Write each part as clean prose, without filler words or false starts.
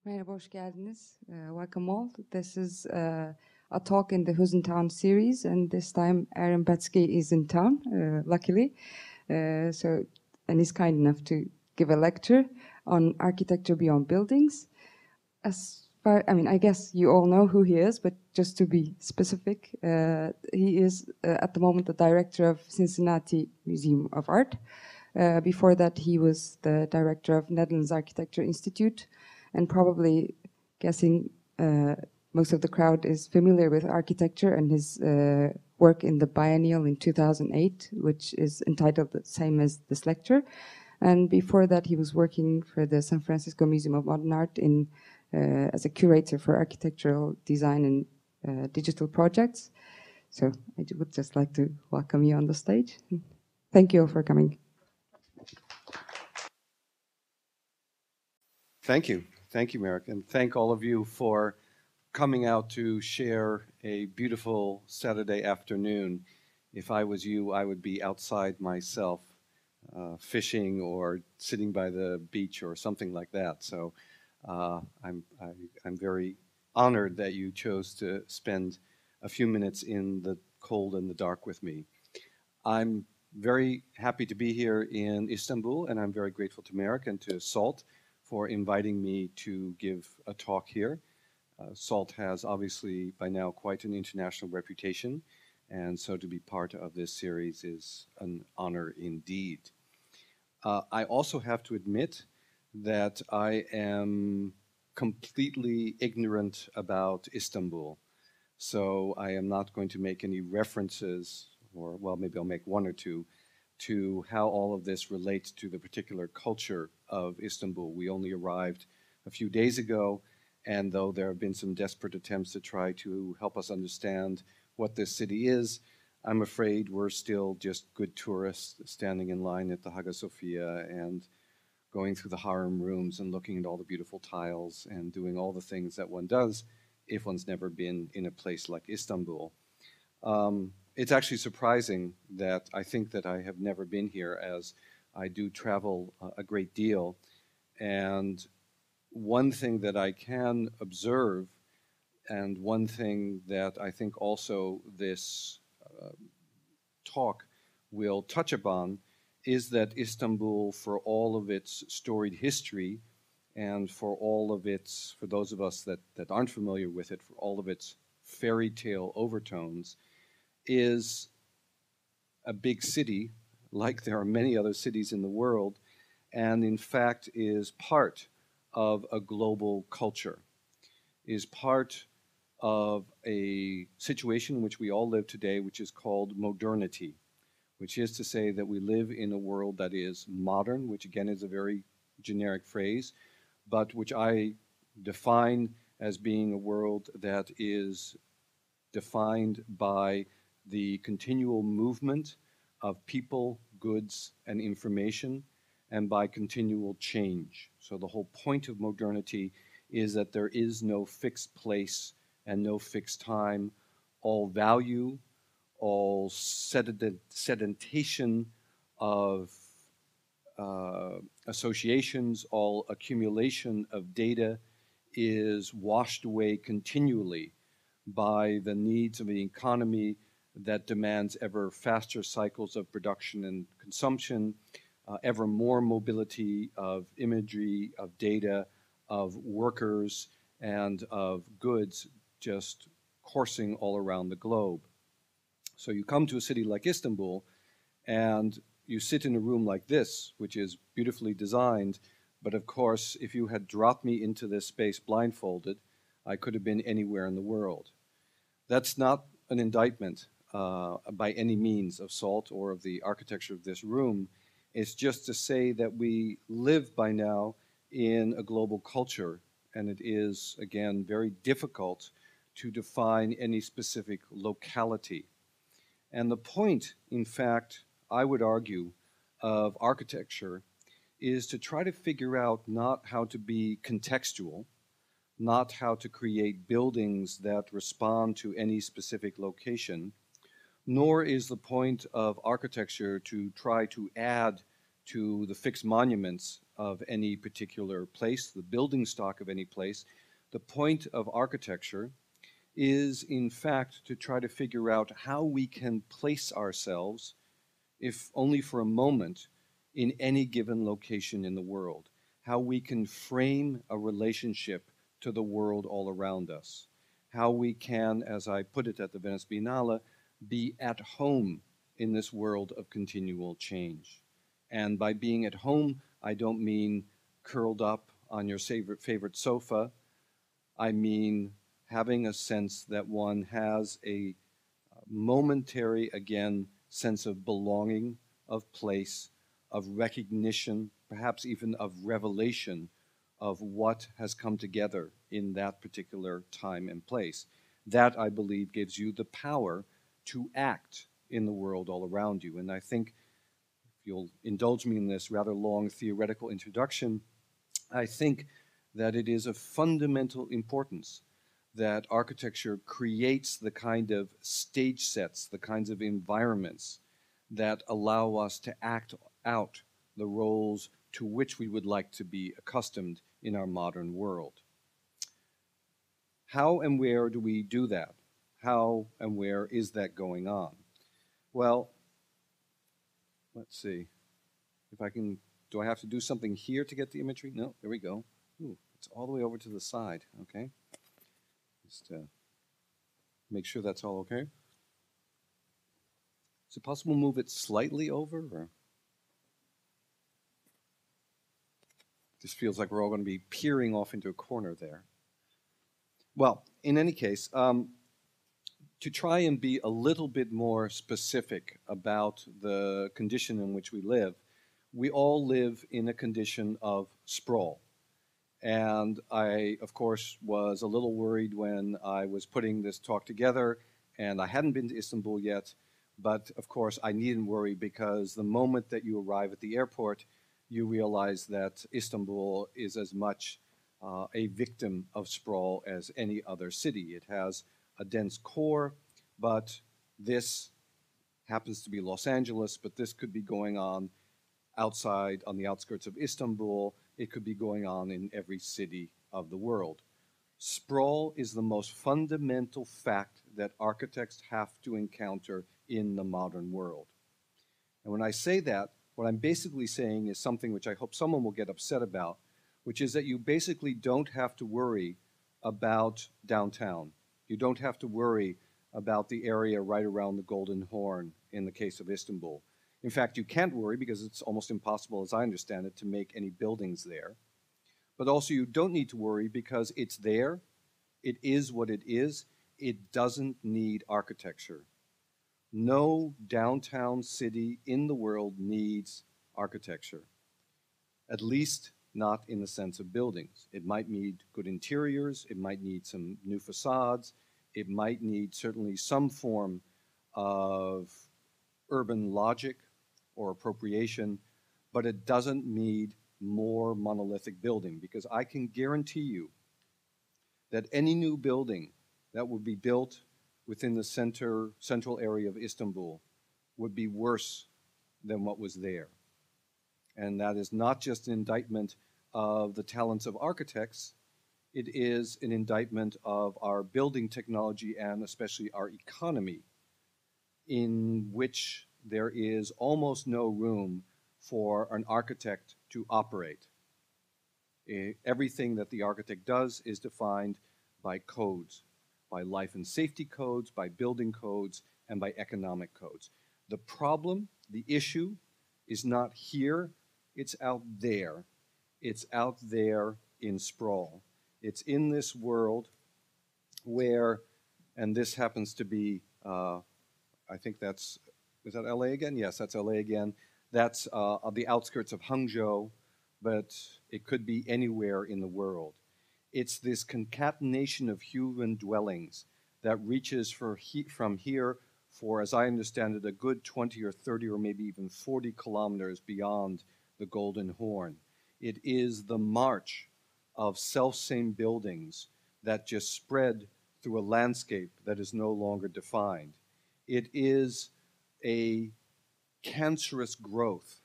Merhaba, hoş geldiniz. Welcome all. This is a talk in the Who's in Town series, and this time Aaron Betsky is in town, luckily. And he's kind enough to give a lecture on architecture beyond buildings. I guess you all know who he is, but just to be specific, he is at the moment the director of Cincinnati Museum of Art. Before that, he was the director of Netherlands Architecture Institute, and probably guessing most of the crowd is familiar with architecture and his work in the biennial in 2008, which is entitled the same as this lecture. And before that, he was working for the San Francisco Museum of Modern Art as a curator for architectural design and digital projects. So I would just like to welcome you on the stage. Thank you all for coming. Thank you. Thank you, Merrick, and thank all of you for coming out to share a beautiful Saturday afternoon. If I was you, I would be outside myself, fishing or sitting by the beach or something like that. So I'm very honored that you chose to spend a few minutes in the cold and the dark with me. I'm very happy to be here in Istanbul, and I'm very grateful to Merrick and to SALT for inviting me to give a talk here. SALT has obviously by now quite an international reputation, and so to be part of this series is an honor indeed. I also have to admit that I am completely ignorant about Istanbul, so I am not going to make any references, or well, maybe I'll make one or two, to how all of this relates to the particular culture of Istanbul. We only arrived a few days ago, and though there have been some desperate attempts to try to help us understand what this city is, I'm afraid we're still just good tourists standing in line at the Hagia Sophia and going through the harem rooms and looking at all the beautiful tiles and doing all the things that one does if one's never been in a place like Istanbul. It's actually surprising that I think that I have never been here, as I do travel a great deal. And one thing that I can observe, and one thing that I think also this talk will touch upon, is that Istanbul, for all of its storied history, and for all of its, for those of us that aren't familiar with it, for all of its fairy tale overtones, is a big city, like there are many other cities in the world, and in fact is part of a global culture, is part of a situation in which we all live today, which is called modernity, which is to say that we live in a world that is modern, which again is a very generic phrase, but which I define as being a world that is defined by the continual movement of people, goods, and information, and by continual change. So the whole point of modernity is that there is no fixed place and no fixed time. All value, all sedimentation of associations, all accumulation of data is washed away continually by the needs of the economy that demands ever faster cycles of production and consumption, ever more mobility of imagery, of data, of workers, and of goods just coursing all around the globe. So you come to a city like Istanbul, and you sit in a room like this, which is beautifully designed, but of course, if you had dropped me into this space blindfolded, I could have been anywhere in the world. That's not an indictment by any means of SALT or of the architecture of this room. It's just to say that we live by now in a global culture, and it is, again, very difficult to define any specific locality. And the point, in fact, I would argue, of architecture is to try to figure out not how to be contextual, not how to create buildings that respond to any specific location, nor is the point of architecture to try to add to the fixed monuments of any particular place, the building stock of any place. The point of architecture is, in fact, to try to figure out how we can place ourselves, if only for a moment, in any given location in the world, how we can frame a relationship to the world all around us, how we can, as I put it at the Venice Biennale, be at home in this world of continual change. And by being at home, I don't mean curled up on your favorite sofa. I mean having a sense that one has a momentary, again, sense of belonging, of place, of recognition, perhaps even of revelation of what has come together in that particular time and place. That, I believe, gives you the power to act in the world all around you. And I think, if you'll indulge me in this rather long theoretical introduction, I think that it is of fundamental importance that architecture creates the kind of stage sets, the kinds of environments that allow us to act out the roles to which we would like to be accustomed in our modern world. How and where do we do that? How and where is that going on? Well, let's see. If I can, do I have to do something here to get the imagery? No, there we go. Ooh, it's all the way over to the side, okay? Just make sure that's all okay. Is it possible to move it slightly over, or? This feels like we're all going to be peering off into a corner there. Well, in any case, to try and be a little bit more specific about the condition in which we live, we all live in a condition of sprawl. And I, of course, was a little worried when I was putting this talk together, and I hadn't been to Istanbul yet, but of course I needn't worry, because the moment that you arrive at the airport, you realize that Istanbul is as much a victim of sprawl as any other city. It has a dense core, but this happens to be Los Angeles, but this could be going on outside on the outskirts of Istanbul. It could be going on in every city of the world. Sprawl is the most fundamental fact that architects have to encounter in the modern world. And when I say that, what I'm basically saying is something which I hope someone will get upset about, which is that you basically don't have to worry about downtown. You don't have to worry about the area right around the Golden Horn in the case of Istanbul. In fact, you can't worry because it's almost impossible, as I understand it, to make any buildings there. But also you don't need to worry because it's there. It is what it is. It doesn't need architecture. No downtown city in the world needs architecture, at least not in the sense of buildings. It might need good interiors, it might need some new facades, it might need certainly some form of urban logic or appropriation, but it doesn't need more monolithic building, because I can guarantee you that any new building that would be built within the central area of Istanbul would be worse than what was there. And that is not just an indictment of the talents of architects, it is an indictment of our building technology and especially our economy, in which there is almost no room for an architect to operate. Everything that the architect does is defined by codes, by life and safety codes, by building codes, and by economic codes. The problem, the issue, is not here, it's out there. It's out there in sprawl. It's in this world where, and this happens to be, I think that's, is that LA again? Yes, that's LA again. That's on the outskirts of Hangzhou, but it could be anywhere in the world. It's this concatenation of human dwellings that reaches from here for, as I understand it, a good 20 or 30 or maybe even 40 kilometers beyond the Golden Horn. It is the march of self-same buildings that just spread through a landscape that is no longer defined. It is a cancerous growth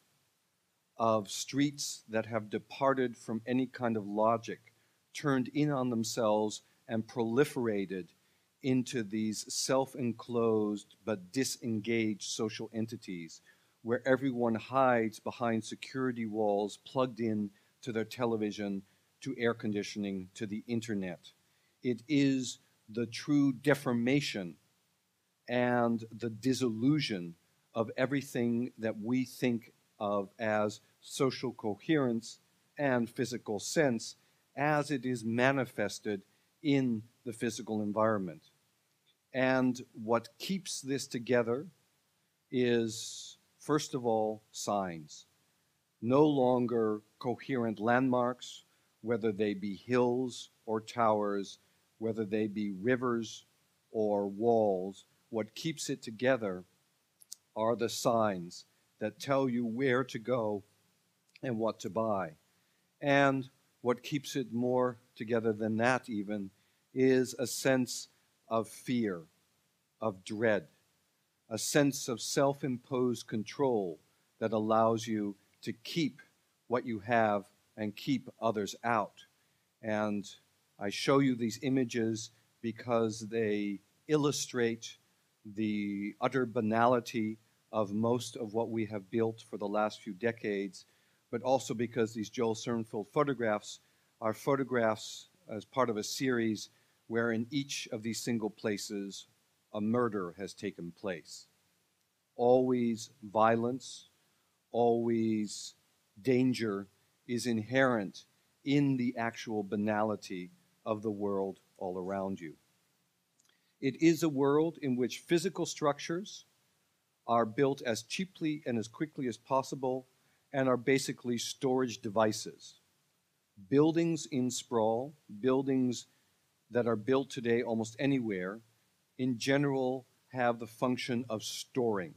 of streets that have departed from any kind of logic, turned in on themselves and proliferated into these self-enclosed but disengaged social entities where everyone hides behind security walls plugged in to their television, to air conditioning, to the internet. It is the true deformation and the dissolution of everything that we think of as social coherence and physical sense as it is manifested in the physical environment. And what keeps this together is, first of all, signs. No longer coherent landmarks, whether they be hills or towers, whether they be rivers or walls. What keeps it together are the signs that tell you where to go and what to buy. And what keeps it more together than that even is a sense of fear, of dread, a sense of self-imposed control that allows you to keep what you have and keep others out. And I show you these images because they illustrate the utter banality of most of what we have built for the last few decades, but also because these Joel Sternfeld photographs are photographs as part of a series where in each of these single places a murder has taken place. Always violence, always danger is inherent in the actual banality of the world all around you. It is a world in which physical structures are built as cheaply and as quickly as possible and are basically storage devices. Buildings in sprawl, buildings that are built today almost anywhere, in general have the function of storing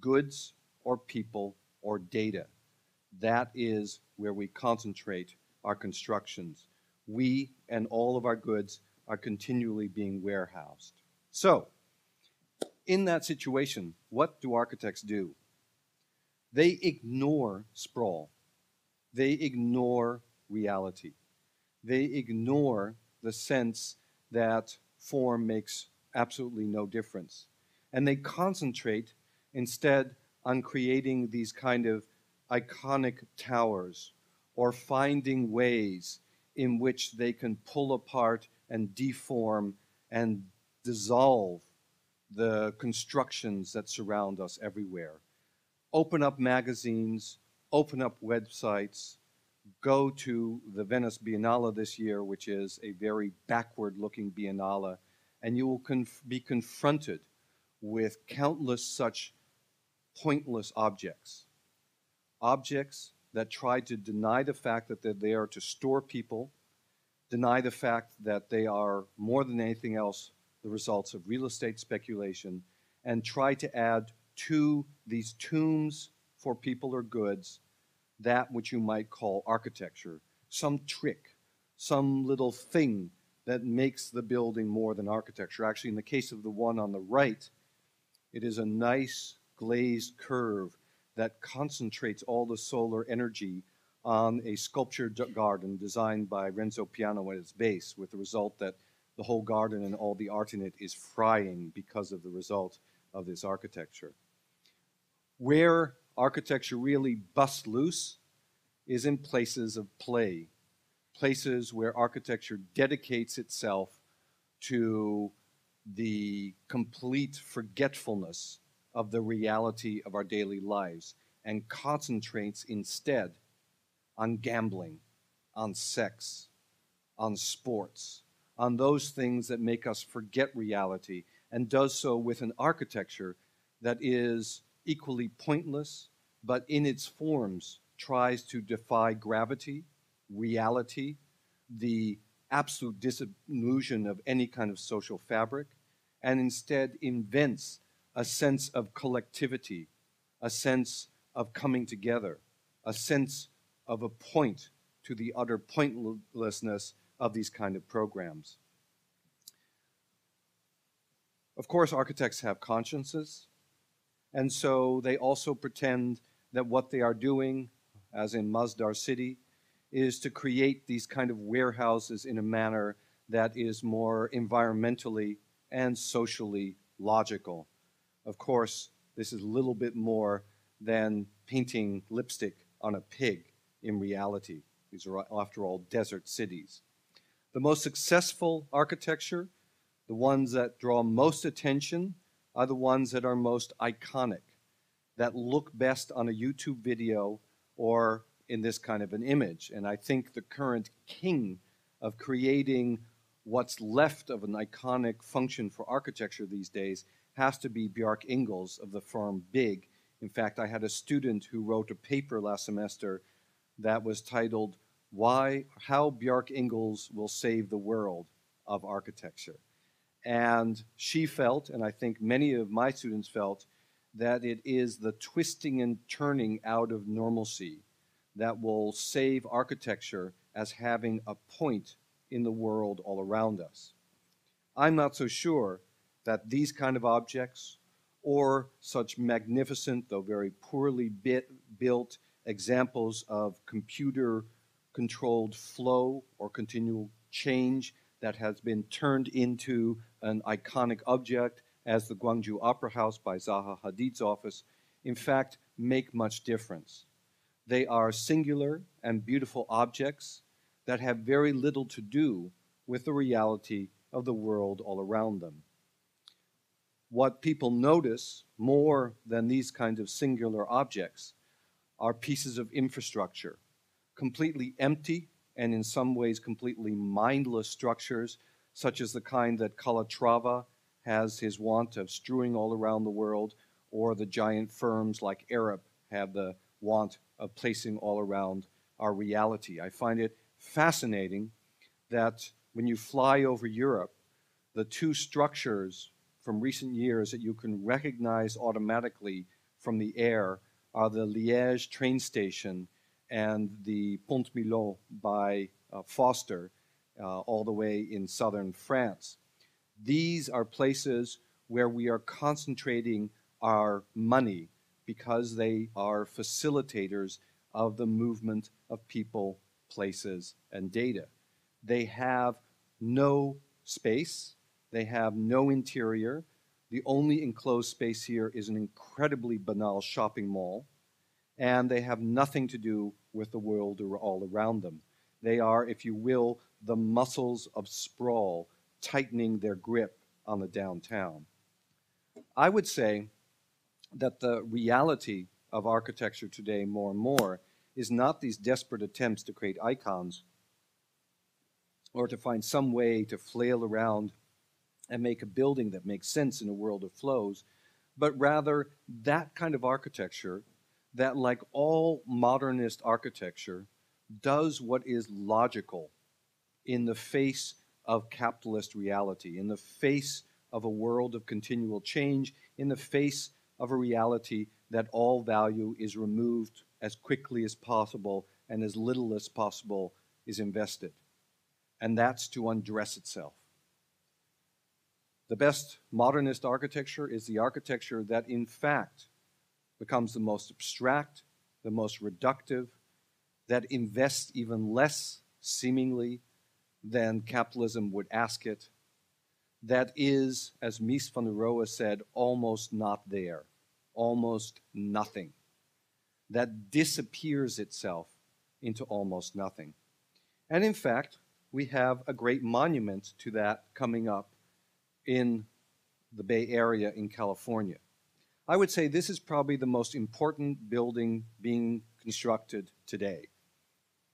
goods or people or data. That is where we concentrate our constructions. We and all of our goods are continually being warehoused. So, in that situation, what do architects do? They ignore sprawl. They ignore reality. They ignore the sense that form makes absolutely no difference. And they concentrate instead on creating these kind of iconic towers or finding ways in which they can pull apart and deform and dissolve the constructions that surround us everywhere. Open up magazines, open up websites, go to the Venice Biennale this year, which is a very backward-looking biennale, and you will be confronted with countless such pointless objects. Objects that try to deny the fact that they're there to store people, deny the fact that they are more than anything else the results of real estate speculation, and try to add to these tombs for people or goods that which you might call architecture, some trick, some little thing that makes the building more than architecture. Actually, in the case of the one on the right, it is a nice glazed curve that concentrates all the solar energy on a sculptured garden designed by Renzo Piano at its base, with the result that the whole garden and all the art in it is frying because of the result of this architecture. Where architecture really busts loose is in places of play, places where architecture dedicates itself to the complete forgetfulness of the reality of our daily lives and concentrates instead on gambling, on sex, on sports, on those things that make us forget reality, and does so with an architecture that is equally pointless, but in its forms tries to defy gravity, reality, the absolute disillusion of any kind of social fabric, and instead invents a sense of collectivity, a sense of coming together, a sense of a point to the utter pointlessness of these kind of programs. Of course, architects have consciences, and so they also pretend that what they are doing as in Masdar City, is to create these kind of warehouses in a manner that is more environmentally and socially logical. Of course, this is a little bit more than painting lipstick on a pig in reality. These are, after all, desert cities. The most successful architecture, the ones that draw most attention, are the ones that are most iconic, that look best on a YouTube video or in this kind of an image. And I think the current king of creating what's left of an iconic function for architecture these days has to be Bjarke Ingels of the firm BIG. In fact, I had a student who wrote a paper last semester that was titled, How Bjarke Ingels Will Save the World of Architecture. And she felt, and I think many of my students felt, that it is the twisting and turning out of normalcy that will save architecture as having a point in the world all around us. I'm not so sure that these kind of objects or such magnificent, though very poorly built examples of computer-controlled flow or continual change that has been turned into an iconic object as the Gwangju Opera House by Zaha Hadid's office, in fact, make much difference. They are singular and beautiful objects that have very little to do with the reality of the world all around them. What people notice more than these kinds of singular objects are pieces of infrastructure, completely empty and in some ways completely mindless structures, such as the kind that Calatrava has his wont of strewing all around the world, or the giant firms like Arab have the want of placing all around our reality. I find it fascinating that when you fly over Europe, the two structures from recent years that you can recognize automatically from the air are the Liège train station and the Pont Milon by Foster, all the way in southern France. These are places where we are concentrating our money because they are facilitators of the movement of people, places, and data. They have no space. They have no interior. The only enclosed space here is an incredibly banal shopping mall, and they have nothing to do with the world all around them. They are, if you will, the muscles of sprawl tightening their grip on the downtown. I would say that the reality of architecture today more and more is not these desperate attempts to create icons or to find some way to flail around and make a building that makes sense in a world of flows, but rather that kind of architecture that, like all modernist architecture, does what is logical in the face of capitalist reality, in the face of a world of continual change, in the face of a reality that all value is removed as quickly as possible and as little as possible is invested. And that's to undress itself. The best modernist architecture is the architecture that, in fact, becomes the most abstract, the most reductive, that invests even less, seemingly, than capitalism would ask it, that is, as Mies van der Rohe said, almost not there, almost nothing, that disappears itself into almost nothing. And in fact, we have a great monument to that coming up in the Bay Area in California. I would say this is probably the most important building being constructed today.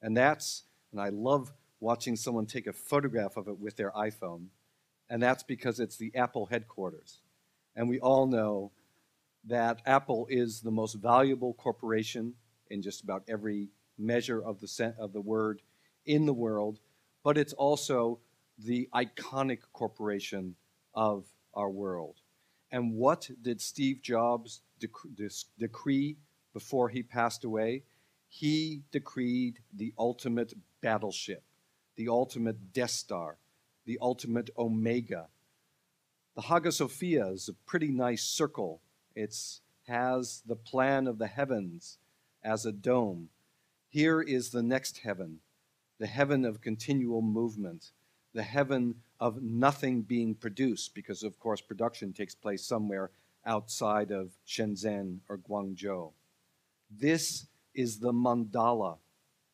And I love watching someone take a photograph of it with their iPhone, and that's because it's the Apple headquarters. And we all know that Apple is the most valuable corporation in just about every measure of the word in the world, but it's also the iconic corporation of our world. And what did Steve Jobs decree before he passed away? He decreed the ultimate battleship, the ultimate Death Star, the ultimate Omega. The Hagia Sophia is a pretty nice circle. It has the plan of the heavens as a dome. Here is the next heaven, the heaven of continual movement, the heaven of nothing being produced, because of course production takes place somewhere outside of Shenzhen or Guangzhou. This is the mandala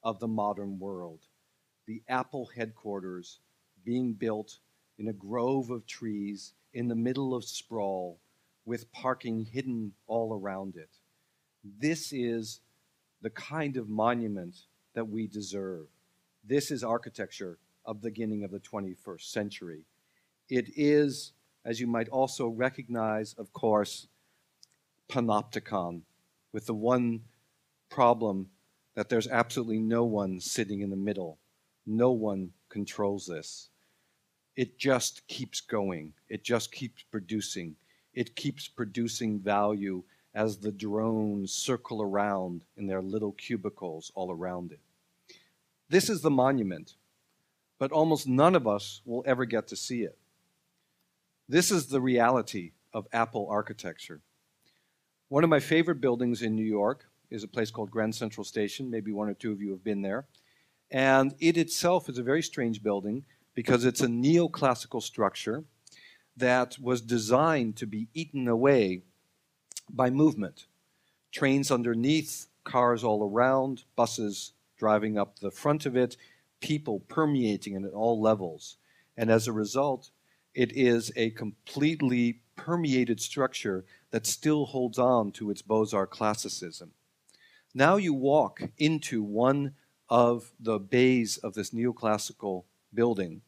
of the modern world, the Apple headquarters being built in a grove of trees in the middle of sprawl, with parking hidden all around it. This is the kind of monument that we deserve. This is architecture of the beginning of the 21st century. It is, as you might also recognize, of course, panopticon, with the one problem that there's absolutely no one sitting in the middle. No one controls this. It just keeps going. It just keeps producing. It keeps producing value as the drones circle around in their little cubicles all around it. This is the monument, but almost none of us will ever get to see it. This is the reality of Apple architecture. One of my favorite buildings in New York is a place called Grand Central Station. Maybe one or two of you have been there. And it itself is a very strange building because it's a neoclassical structure that was designed to be eaten away by movement. Trains underneath, cars all around, buses driving up the front of it, people permeating it at all levels. And as a result, it is a completely permeated structure that still holds on to its Beaux-Arts classicism. Now you walk into one of the bays of this neoclassical building,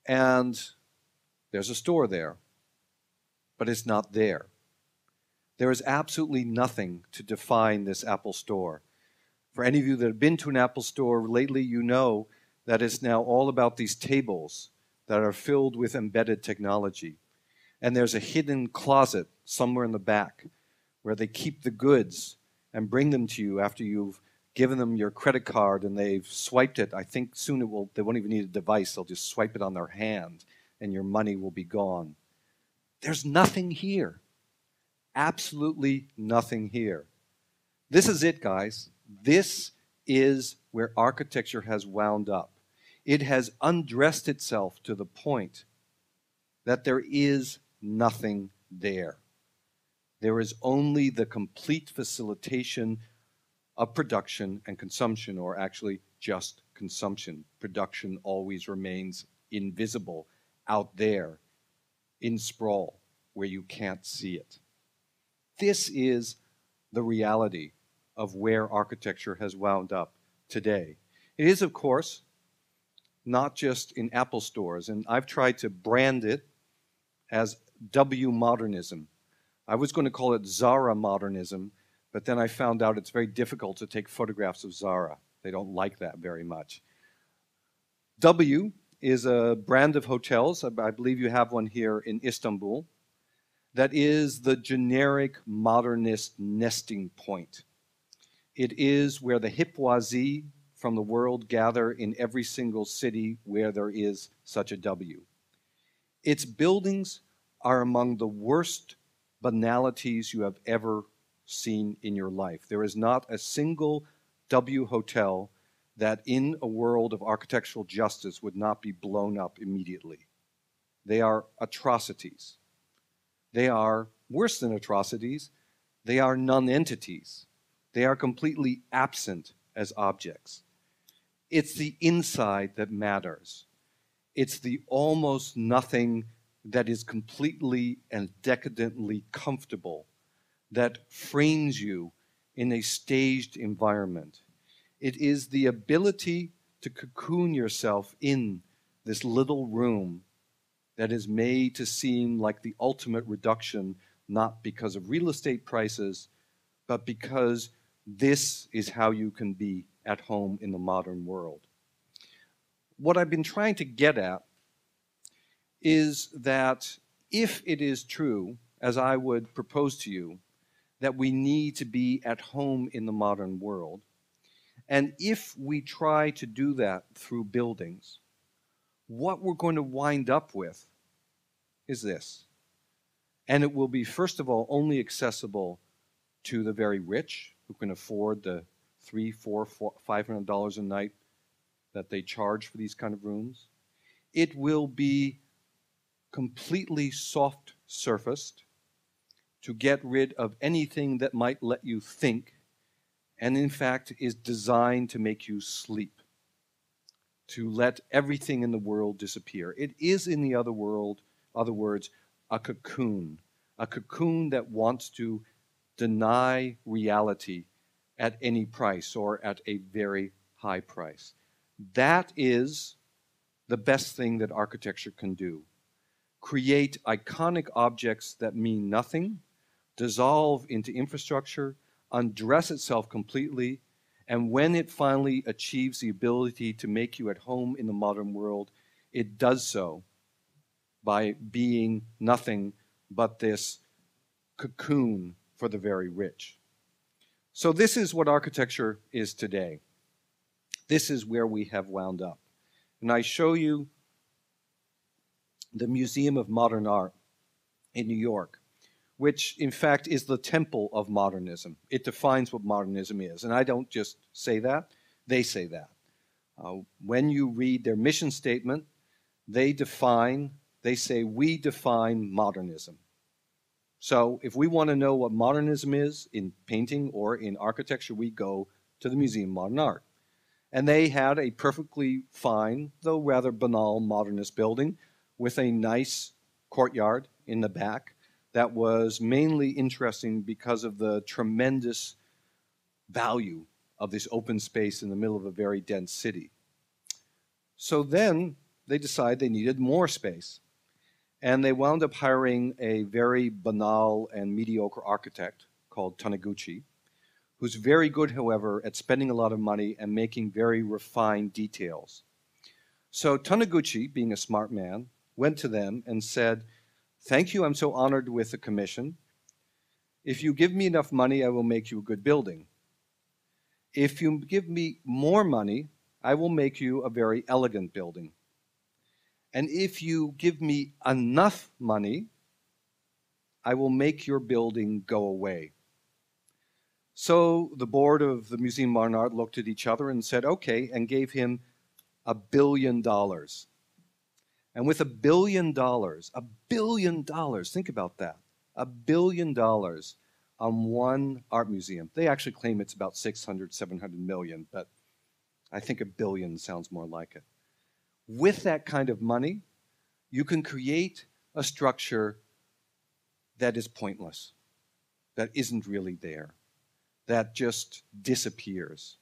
and there's a store there, but it's not there. There is absolutely nothing to define this Apple store. For any of you that have been to an Apple store lately, you know that it's now all about these tables that are filled with embedded technology. And there's a hidden closet somewhere in the back where they keep the goods and bring them to you after you've given them your credit card and they've swiped it. I think soon they won't even need a device. They'll just swipe it on their hand and your money will be gone. There's nothing here. Absolutely nothing here. This is it, guys. This is where architecture has wound up. It has undressed itself to the point that there is nothing there. There is only the complete facilitation of production and consumption, or actually just consumption. Production always remains invisible out there in sprawl where you can't see it. This is the reality of where architecture has wound up today. It is, of course, not just in Apple stores, and I've tried to brand it as W modernism. I was going to call it Zara modernism, but then I found out it's very difficult to take photographs of Zara. They don't like that very much. W is a brand of hotels. I believe you have one here in Istanbul. That is the generic modernist nesting point. It is where the hippoisie from the world gather in every single city where there is such a W. Its buildings are among the worst banalities you have ever seen in your life. There is not a single W hotel that in a world of architectural justice would not be blown up immediately. They are atrocities. They are worse than atrocities. They are non-entities. They are completely absent as objects. It's the inside that matters. It's the almost nothing that is completely and decadently comfortable that frames you in a staged environment. It is the ability to cocoon yourself in this little room that is made to seem like the ultimate reduction, not because of real estate prices, but because this is how you can be at home in the modern world. What I've been trying to get at is that if it is true, as I would propose to you, that we need to be at home in the modern world, and if we try to do that through buildings, what we're going to wind up with is this. And it will be, first of all, only accessible to the very rich who can afford the $300, $400, $500 a night that they charge for these kind of rooms. It will be completely soft surfaced to get rid of anything that might let you think, and in fact is designed to make you sleep, to let everything in the world disappear. It is, in the other words, a cocoon that wants to deny reality at any price or at a very high price. That is the best thing that architecture can do. Create iconic objects that mean nothing, dissolve into infrastructure, undress itself completely, and when it finally achieves the ability to make you at home in the modern world, it does so by being nothing but this cocoon for the very rich. So this is what architecture is today. This is where we have wound up. And I show you the Museum of Modern Art in New York, which in fact is the temple of modernism. It defines what modernism is. And I don't just say that, they say that. When you read their mission statement, they say, we define modernism. So if we want to know what modernism is in painting or in architecture, we go to the Museum of Modern Art. And they had a perfectly fine, though rather banal, modernist building with a nice courtyard in the back that was mainly interesting because of the tremendous value of this open space in the middle of a very dense city. So then they decided they needed more space. And they wound up hiring a very banal and mediocre architect called Taniguchi, who's very good, however, at spending a lot of money and making very refined details. So Taniguchi, being a smart man, went to them and said, "Thank you, I'm so honored with the commission. If you give me enough money, I will make you a good building. If you give me more money, I will make you a very elegant building. And if you give me enough money, I will make your building go away." So the board of the Museum of Modern Art looked at each other and said, okay, and gave him $1 billion. And with $1 billion, think about that, $1 billion on one art museum. They actually claim it's about 600, 700 million, but I think $1 billion sounds more like it. With that kind of money, you can create a structure that is pointless, that isn't really there, that just disappears.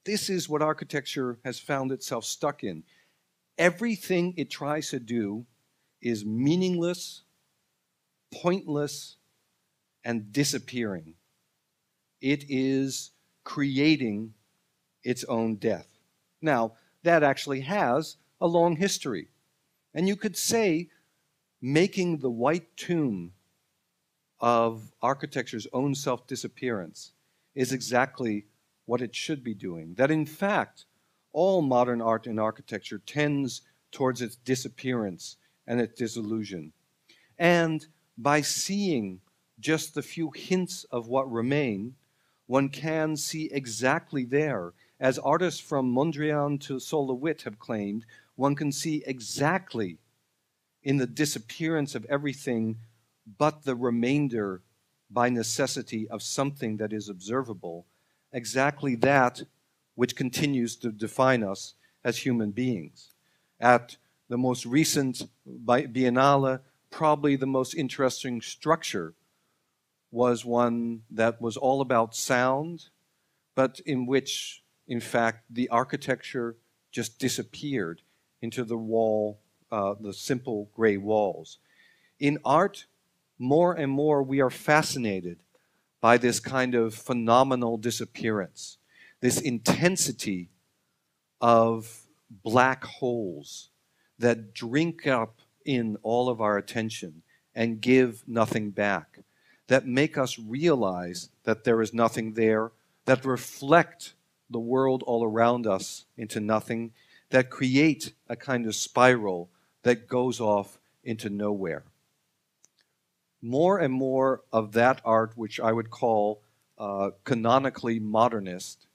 This is what architecture has found itself stuck in. Everything it tries to do is meaningless, pointless, and disappearing. It is creating its own death. Now, that actually has a long history. And you could say making the white tomb of architecture's own self-disappearance is exactly what it should be doing. That in fact, all modern art and architecture tends towards its disappearance and its dissolution. And by seeing just the few hints of what remain, one can see exactly there, as artists from Mondrian to Sol-LeWitt have claimed, one can see exactly in the disappearance of everything but the remainder by necessity of something that is observable, exactly that which continues to define us as human beings. At the most recent Biennale, probably the most interesting structure was one that was all about sound, but in which, in fact, the architecture just disappeared into the wall, the simple gray walls. In art, more and more we are fascinated by this kind of phenomenal disappearance, this intensity of black holes that drink up in all of our attention and give nothing back, that make us realize that there is nothing there, that reflect the world all around us into nothing, that create a kind of spiral that goes off into nowhere. More and more of that art, which I would call canonically modernist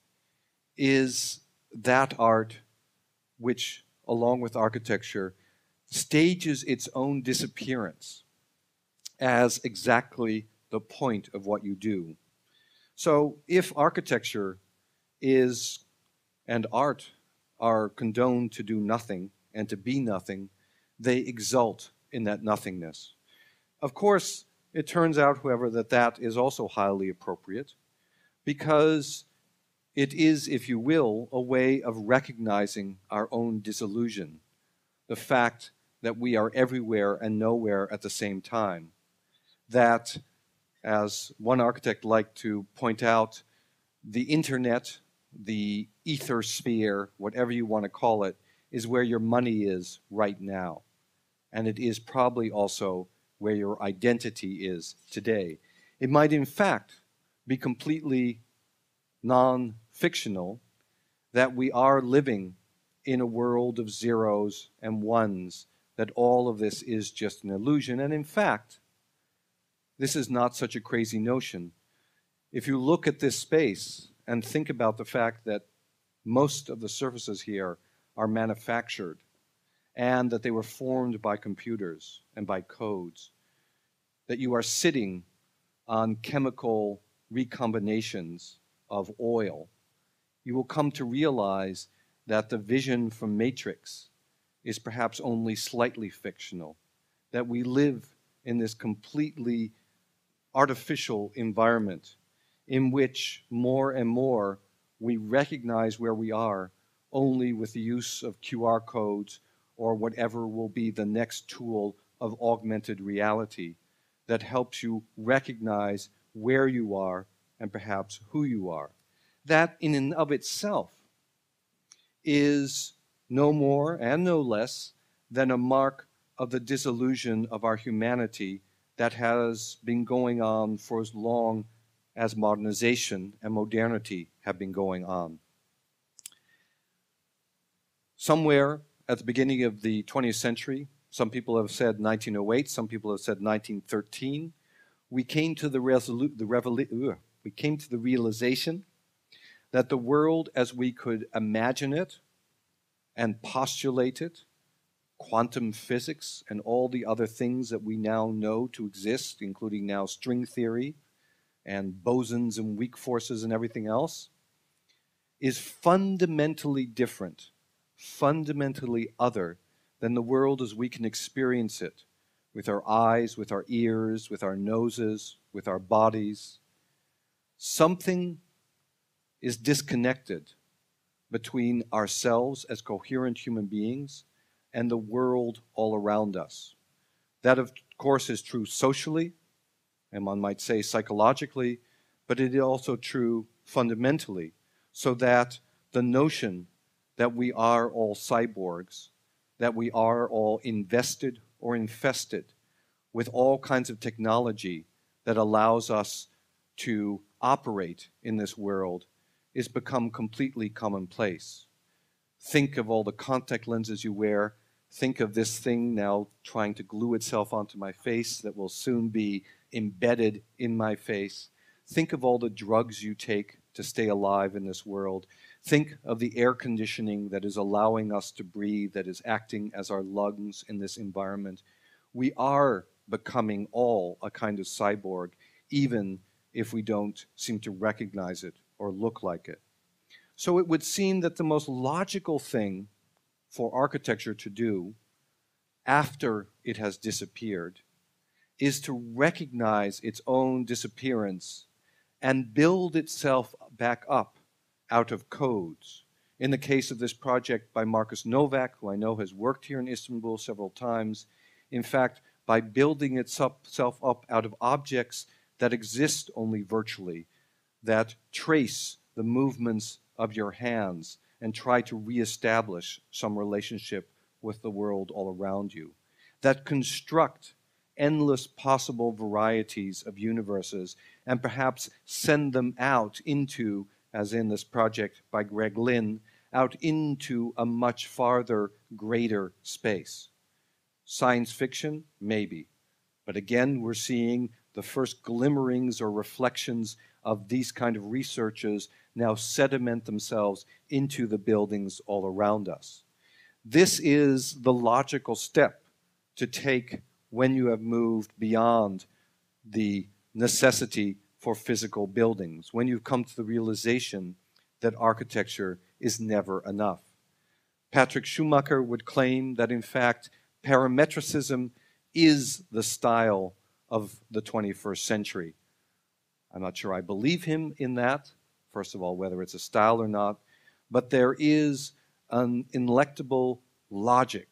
is that art which, along with architecture, stages its own disappearance as exactly the point of what you do. So if architecture is and art are condoned to do nothing and to be nothing, they exult in that nothingness. Of course, it turns out, however, that that is also highly appropriate because it is, if you will, a way of recognizing our own disillusion, the fact that we are everywhere and nowhere at the same time. That, as one architect liked to point out, the internet, the ether sphere, whatever you want to call it, is where your money is right now. And it is probably also where your identity is today. It might, in fact, be completely non-fictional that we are living in a world of zeros and ones, that all of this is just an illusion. And in fact, this is not such a crazy notion. If you look at this space and think about the fact that most of the surfaces here are manufactured and that they were formed by computers and by codes, that you are sitting on chemical recombinations of oil, you will come to realize that the vision from Matrix is perhaps only slightly fictional, that we live in this completely artificial environment in which more and more we recognize where we are only with the use of QR codes or whatever will be the next tool of augmented reality that helps you recognize where you are and perhaps who you are. That in and of itself is no more and no less than a mark of the disillusion of our humanity that has been going on for as long as modernization and modernity have been going on. Somewhere at the beginning of the 20th century, some people have said 1908, some people have said 1913, we came to the realization that the world as we could imagine it and postulate it, quantum physics and all the other things that we now know to exist, including now string theory and bosons and weak forces and everything else, is fundamentally different, fundamentally other than the world as we can experience it with our eyes, with our ears, with our noses, with our bodies. Something is disconnected between ourselves as coherent human beings and the world all around us. That, of course, is true socially, and one might say psychologically, but it is also true fundamentally, so that the notion that we are all cyborgs, that we are all invested or infested with all kinds of technology that allows us to operate in this world is become completely commonplace. Think of all the contact lenses you wear. Think of this thing now trying to glue itself onto my face that will soon be embedded in my face. Think of all the drugs you take to stay alive in this world. Think of the air conditioning that is allowing us to breathe, that is acting as our lungs in this environment. We are becoming all a kind of cyborg, even if we don't seem to recognize it or look like it. So it would seem that the most logical thing for architecture to do after it has disappeared is to recognize its own disappearance and build itself back up out of codes. In the case of this project by Marcus Novak, who I know has worked here in Istanbul several times, in fact, by building itself up out of objects that exist only virtually, that trace the movements of your hands and try to reestablish some relationship with the world all around you, that construct endless possible varieties of universes and perhaps send them out into, as in this project by Greg Lynn, out into a much farther, greater space. Science fiction? Maybe. But again, we're seeing the first glimmerings or reflections of these kind of researches now sediment themselves into the buildings all around us. This is the logical step to take when you have moved beyond the necessity for physical buildings, when you've come to the realization that architecture is never enough. Patrick Schumacher would claim that, in fact, parametricism is the style of the 21st century. I'm not sure I believe him in that, first of all, whether it's a style or not, but there is an ineluctable logic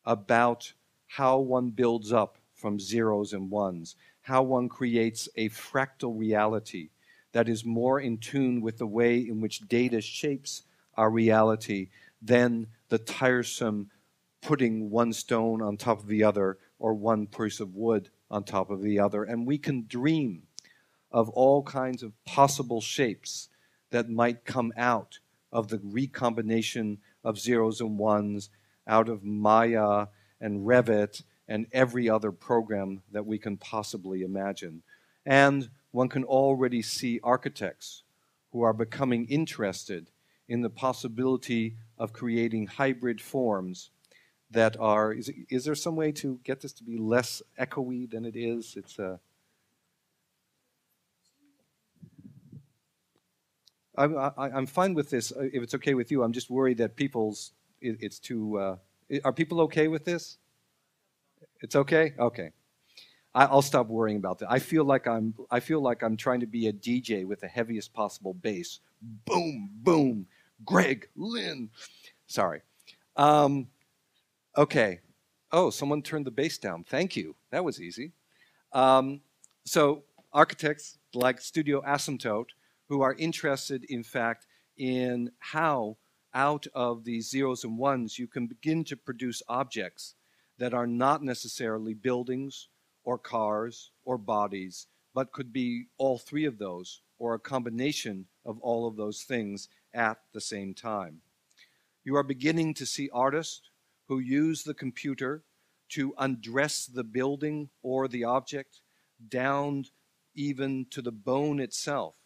about how one builds up from zeros and ones, how one creates a fractal reality that is more in tune with the way in which data shapes our reality than the tiresome putting one stone on top of the other or one piece of wood on top of the other. And we can dream of all kinds of possible shapes that might come out of the recombination of zeros and ones, out of Maya and Revit and every other program that we can possibly imagine. And one can already see architects who are becoming interested in the possibility of creating hybrid forms that are, is there some way to get this to be less echoey than it is? It's I'm fine with this, if it's okay with you. I'm just worried that it's too, are people okay with this? It's okay? Okay. I'll stop worrying about that. I feel like I'm trying to be a DJ with the heaviest possible bass. Boom, boom, Greg, Lynn. Sorry. Okay. Oh, someone turned the bass down. Thank you. That was easy. So architects like Studio Asymptote, who are interested, in fact, in how out of these zeros and ones you can begin to produce objects that are not necessarily buildings or cars or bodies, but could be all three of those or a combination of all of those things at the same time. You are beginning to see artists who use the computer to undress the building or the object down even to the bone itself,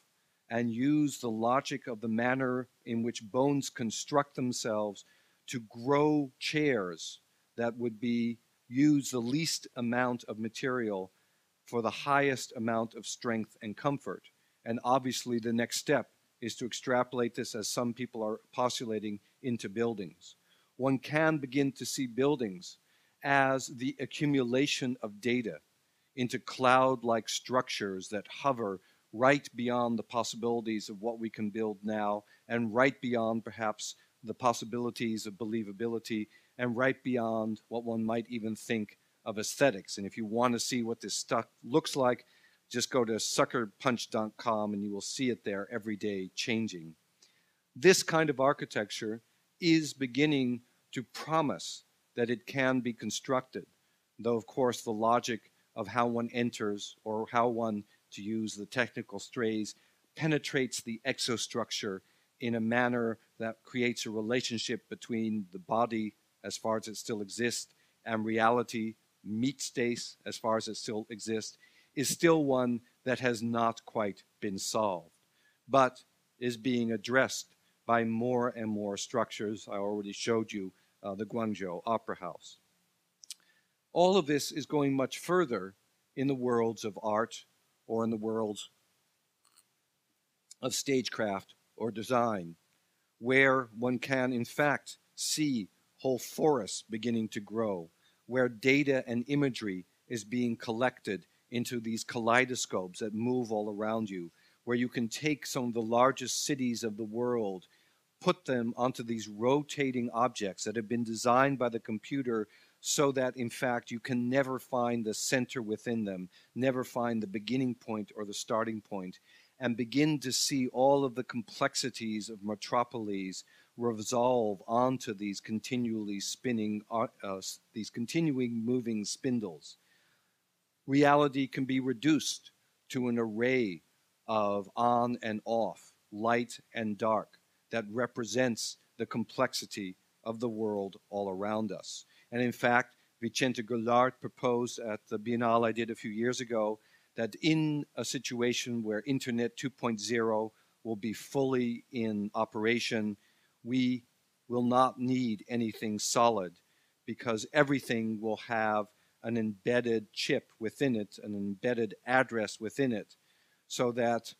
and use the logic of the manner in which bones construct themselves to grow chairs that would use the least amount of material for the highest amount of strength and comfort. And obviously the next step is to extrapolate this, as some people are postulating, into buildings. One can begin to see buildings as the accumulation of data into cloud-like structures that hover right beyond the possibilities of what we can build now, and right beyond perhaps the possibilities of believability, and right beyond what one might even think of aesthetics. And if you want to see what this stuff looks like, just go to suckerpunch.com and you will see it there every day changing. This kind of architecture is beginning to promise that it can be constructed, though of course the logic of how one enters, or how one, to use the technical phrase, penetrates the exostructure in a manner that creates a relationship between the body, as far as it still exists, and reality, meat space, as far as it still exists, is still one that has not quite been solved, but is being addressed by more and more structures. I already showed you the Guangzhou Opera House. All of this is going much further in the worlds of art, or in the worlds of stagecraft or design, where one can in fact see whole forests beginning to grow, where data and imagery is being collected into these kaleidoscopes that move all around you, where you can take some of the largest cities of the world, put them onto these rotating objects that have been designed by the computer, so that in fact you can never find the center within them, never find the beginning point or the starting point, and begin to see all of the complexities of metropolis resolve onto these continually spinning, these continuing moving spindles. Reality can be reduced to an array of on and off, light and dark, that represents the complexity of the world all around us. And in fact, Vicente Goulart proposed at the Biennale I did a few years ago that in a situation where Internet 2.0 will be fully in operation, we will not need anything solid because everything will have an embedded chip within it, an embedded address within it, so that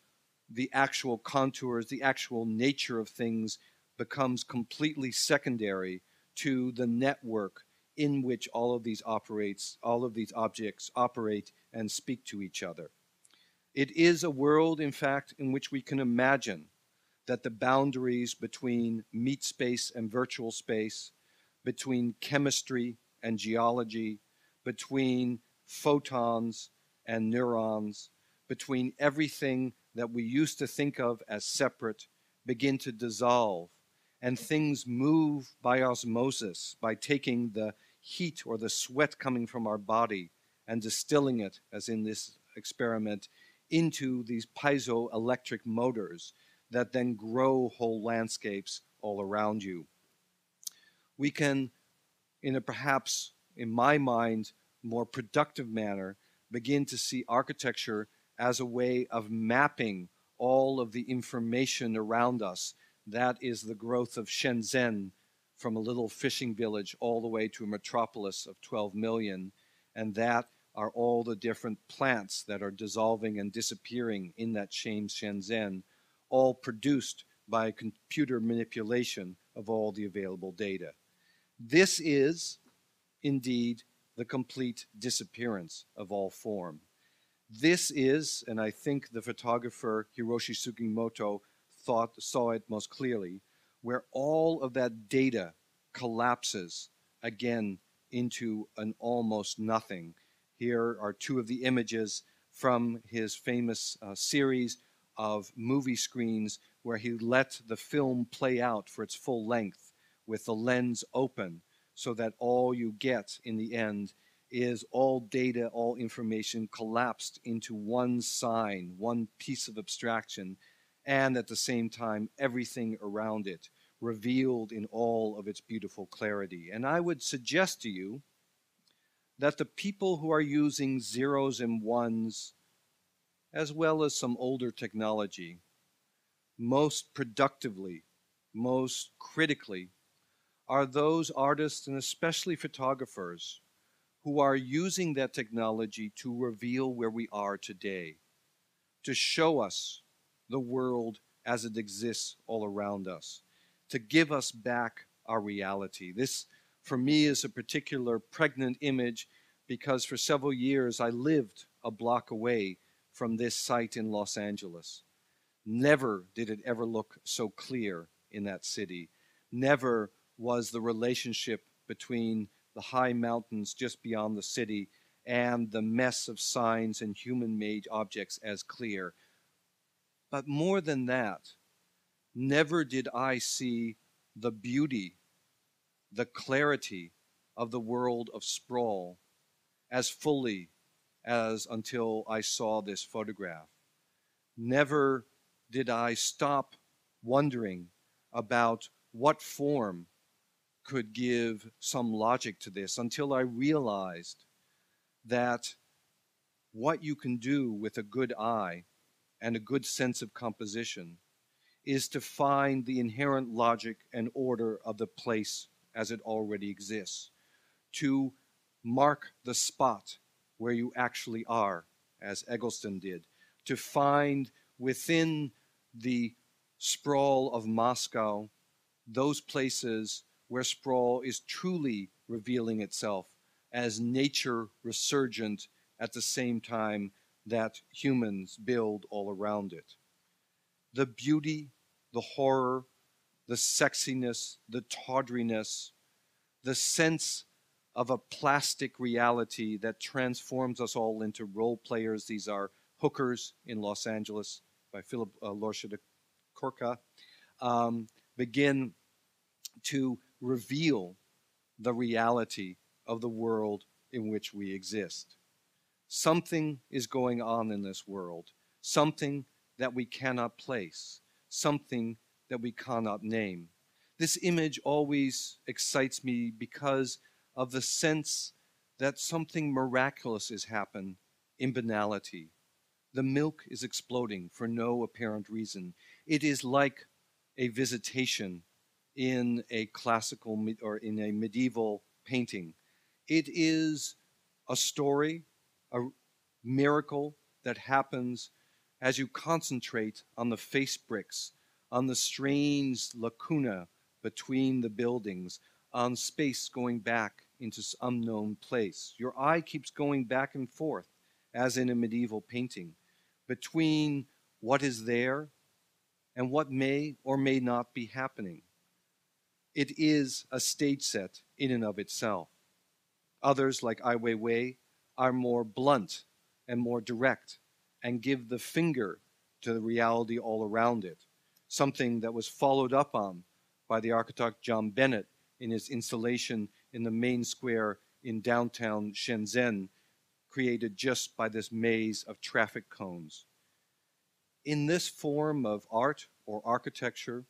the actual contours, the actual nature of things becomes completely secondary to the network in which all of these objects operate and speak to each other. It is a world, in fact, in which we can imagine that the boundaries between meat space and virtual space, between chemistry and geology, between photons and neurons, between everything that we used to think of as separate, begin to dissolve, and things move by osmosis, by taking the heat or the sweat coming from our body and distilling it, as in this experiment, into these piezoelectric motors that then grow whole landscapes all around you. We can, in a perhaps, in my mind, more productive manner, begin to see architecture as a way of mapping all of the information around us. That is the growth of Shenzhen, from a little fishing village all the way to a metropolis of 12 million. And that are all the different plants that are dissolving and disappearing in that same Shenzhen, all produced by computer manipulation of all the available data. This is, indeed, the complete disappearance of all form. This is, and I think the photographer Hiroshi Sugimoto saw it most clearly, where all of that data collapses again into an almost nothing. Here are two of the images from his famous series of movie screens where he let the film play out for its full length with the lens open, so that all you get in the end is all data, all information collapsed into one sign, one piece of abstraction, and at the same time, everything around it revealed in all of its beautiful clarity. And I would suggest to you that the people who are using zeros and ones, as well as some older technology, most productively, most critically, are those artists and especially photographers who are using that technology to reveal where we are today, to show us the world as it exists all around us, to give us back our reality. This, for me, is a particular pregnant image because for several years I lived a block away from this site in Los Angeles. Never did it ever look so clear in that city. Never was the relationship between the high mountains just beyond the city and the mess of signs and human-made objects as clear. But more than that, never did I see the beauty, the clarity of the world of sprawl as fully as until I saw this photograph. Never did I stop wondering about what form could give some logic to this until I realized that what you can do with a good eye and a good sense of composition is to find the inherent logic and order of the place as it already exists, to mark the spot where you actually are, as Eggleston did, to find within the sprawl of Moscow those places where sprawl is truly revealing itself as nature resurgent at the same time that humans build all around it. The beauty, the horror, the sexiness, the tawdriness, the sense of a plastic reality that transforms us all into role players. These are Hookers in Los Angeles by Philip Lorca, begin to reveal the reality of the world in which we exist. Something is going on in this world, something that we cannot place, something that we cannot name. This image always excites me because of the sense that something miraculous has happened in banality, The milk is exploding for no apparent reason. It is like a visitation in a classical or in a medieval painting. It is a story, a miracle that happens as you concentrate on the face bricks, on the strange lacuna between the buildings, on space going back into some unknown place. Your eye keeps going back and forth, as in a medieval painting, between what is there and what may or may not be happening. It is a stage set in and of itself. Others, like Ai Weiwei, are more blunt and more direct and give the finger to the reality all around it, something that was followed up on by the architect John Bennett in his installation in the main square in downtown Shenzhen, created just by this maze of traffic cones. In this form of art or architecture,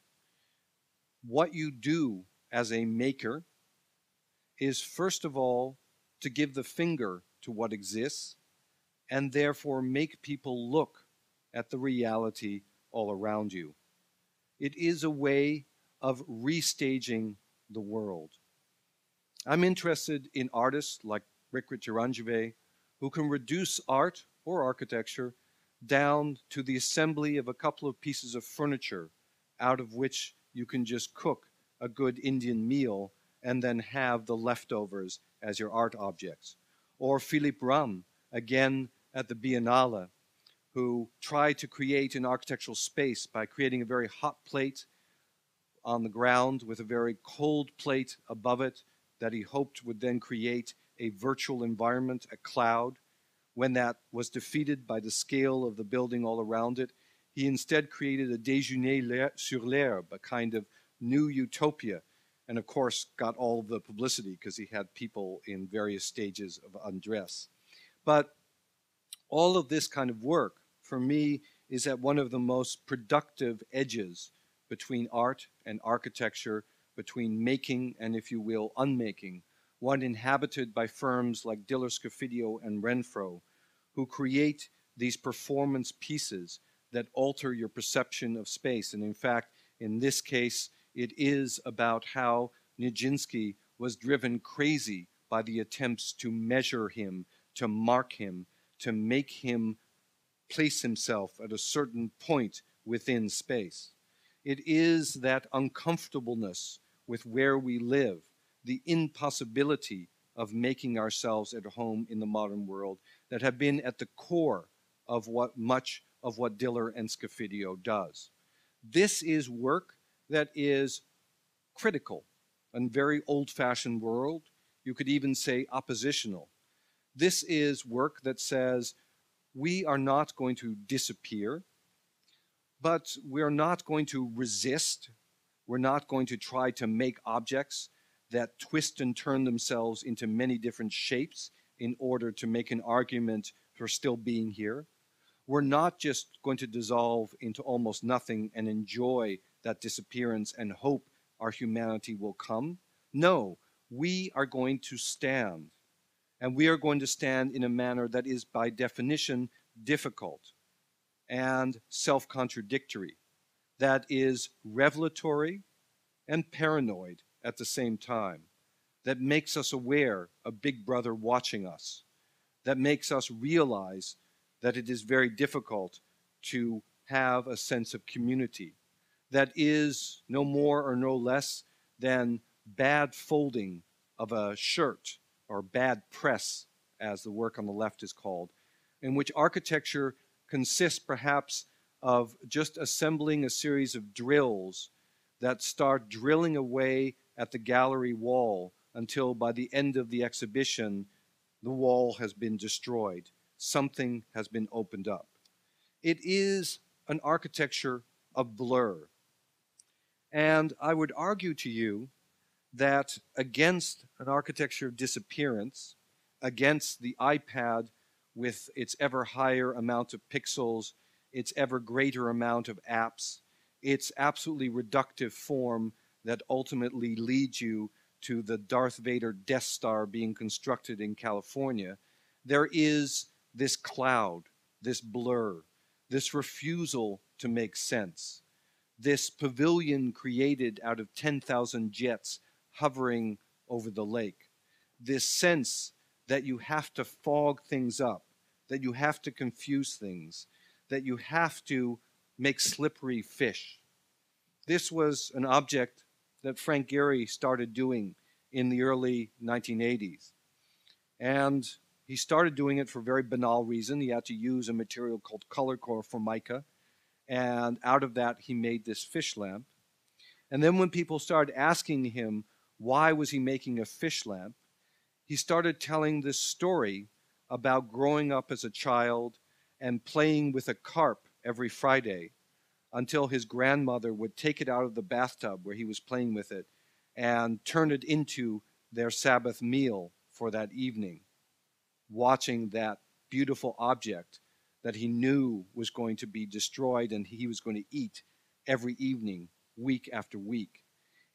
what you do as a maker is first of all to give the finger to what exists and therefore make people look at the reality all around you. It is a way of restaging the world. I'm interested in artists like Rikrit Jaranjeve who can reduce art or architecture down to the assembly of a couple of pieces of furniture out of which you can just cook a good Indian meal and then have the leftovers as your art objects. Or Philippe Ram, again at the Biennale, who tried to create an architectural space by creating a very hot plate on the ground with a very cold plate above it that he hoped would then create a virtual environment, a cloud. When that was defeated by the scale of the building all around it, he instead created a déjeuner sur l'herbe, a kind of new utopia, and of course got all of the publicity because he had people in various stages of undress. But all of this kind of work, for me, is at one of the most productive edges between art and architecture, between making and, if you will, unmaking, one inhabited by firms like Diller Scofidio and Renfro, who create these performance pieces that alter your perception of space. And in fact, in this case, it is about how Nijinsky was driven crazy by the attempts to measure him, to mark him, to make him place himself at a certain point within space. It is that uncomfortableness with where we live, the impossibility of making ourselves at home in the modern world, that have been at the core of much of what Diller and Scofidio does. This is work that is critical, a very old-fashioned world. You could even say oppositional. This is work that says we are not going to disappear, but we're not going to resist. We're not going to try to make objects that twist and turn themselves into many different shapes in order to make an argument for still being here. We're not just going to dissolve into almost nothing and enjoy that disappearance and hope our humanity will come. No, we are going to stand. And we are going to stand in a manner that is by definition difficult and self-contradictory, that is revelatory and paranoid at the same time, that makes us aware of Big Brother watching us, that makes us realize that it is very difficult to have a sense of community, that is no more or no less than bad folding of a shirt, or bad press, as the work on the left is called, in which architecture consists perhaps of just assembling a series of drills that start drilling away at the gallery wall until by the end of the exhibition, the wall has been destroyed. Something has been opened up. It is an architecture of blur. And I would argue to you that against an architecture of disappearance, against the iPad with its ever higher amount of pixels, its ever greater amount of apps, its absolutely reductive form that ultimately leads you to the Darth Vader Death Star being constructed in California, there is this cloud this blur, this refusal to make sense, this pavilion created out of 10,000 jets hovering over the lake, this sense that you have to fog things up, that you have to confuse things, that you have to make slippery fish. This was an object that Frank Gehry started doing in the early 1980s. And he started doing it for a very banal reason. He had to use a material called color core formica. And out of that, he made this fish lamp. And then when people started asking him why was he making a fish lamp, he started telling this story about growing up as a child and playing with a carp every Friday until his grandmother would take it out of the bathtub where he was playing with it and turn it into their Sabbath meal for that evening, watching that beautiful object that he knew was going to be destroyed and he was going to eat every evening, week after week.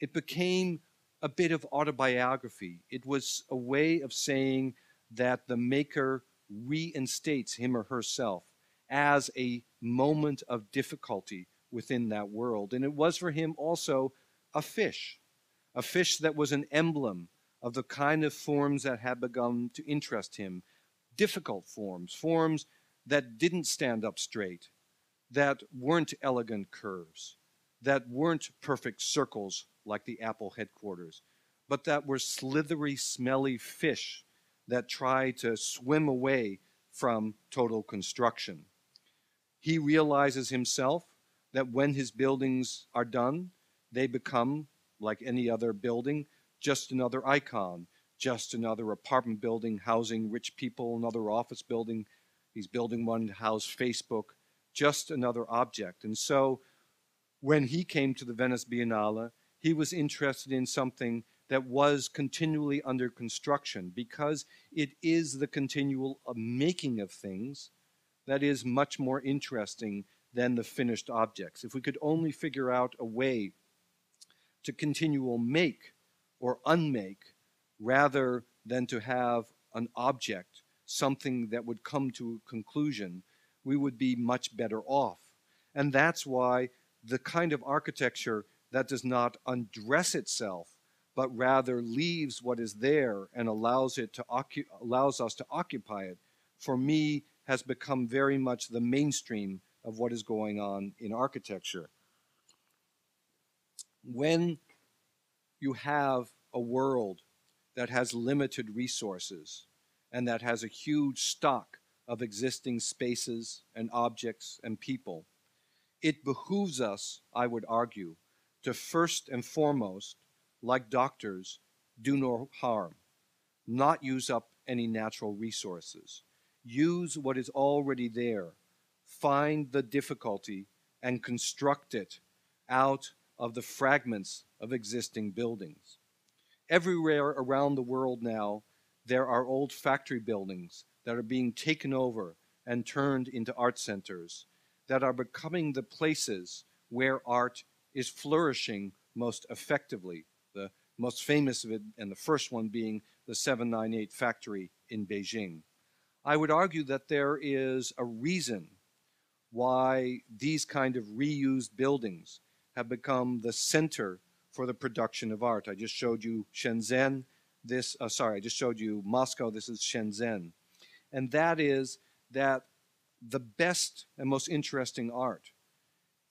It became a bit of autobiography. It was a way of saying that the maker reinstates him or herself as a moment of difficulty within that world. And it was for him also a fish that was an emblem of the kind of forms that had begun to interest him. Difficult forms, forms that didn't stand up straight, that weren't elegant curves, that weren't perfect circles like the Apple headquarters, but that were slithery, smelly fish that try to swim away from total construction. He realizes himself that when his buildings are done, they become, like any other building, just another icon, just another apartment building housing rich people, another office building. He's building one to house Facebook, just another object. And so when he came to the Venice Biennale, he was interested in something that was continually under construction, because it is the continual making of things that is much more interesting than the finished objects. If we could only figure out a way to continual make or unmake, rather than to have an object, something that would come to a conclusion, we would be much better off. And that's why the kind of architecture that does not undress itself, but rather leaves what is there and allows us to occupy it, for me, has become very much the mainstream of what is going on in architecture. When you have a world that has limited resources and that has a huge stock of existing spaces and objects and people, it behooves us, I would argue, to first and foremost, like doctors, do no harm, not use up any natural resources. Use what is already there. Find the difficulty and construct it out of the fragments of existing buildings. Everywhere around the world now, there are old factory buildings that are being taken over and turned into art centers, that are becoming the places where art is flourishing most effectively. The most famous of it, and the first one being the 798 factory in Beijing. I would argue that there is a reason why these kind of reused buildings have become the center for the production of art. I just showed you Shenzhen. I just showed you Moscow. This is Shenzhen. And that is that the best and most interesting art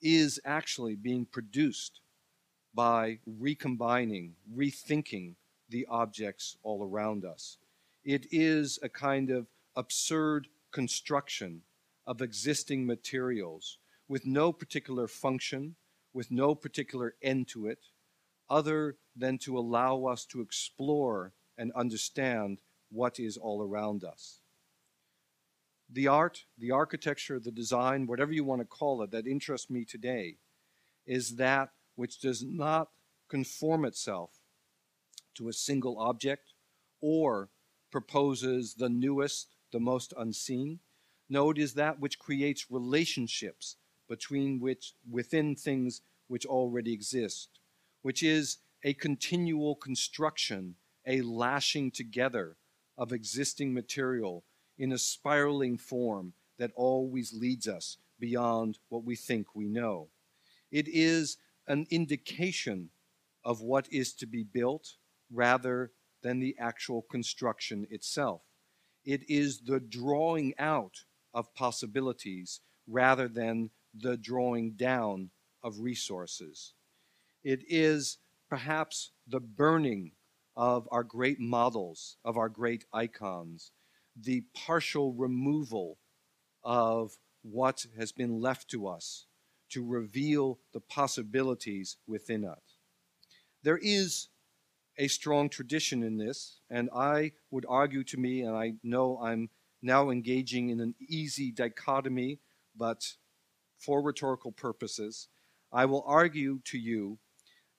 is actually being produced by recombining, rethinking the objects all around us. It is a kind of absurd construction of existing materials with no particular function, with no particular end to it, other than to allow us to explore and understand what is all around us. The art, the architecture, the design, whatever you want to call it, that interests me today is that which does not conform itself to a single object or proposes the newest, the most unseen. No, it is that which creates relationships within things which already exist, which is a continual construction, a lashing together of existing material in a spiraling form that always leads us beyond what we think we know. It is an indication of what is to be built rather than the actual construction itself. It is the drawing out of possibilities rather than the drawing down of resources. It is perhaps the burning of our great models, of our great icons, the partial removal of what has been left to us to reveal the possibilities within us. There is a strong tradition in this, and I would argue to me, and I know I'm now engaging in an easy dichotomy, but for rhetorical purposes, I will argue to you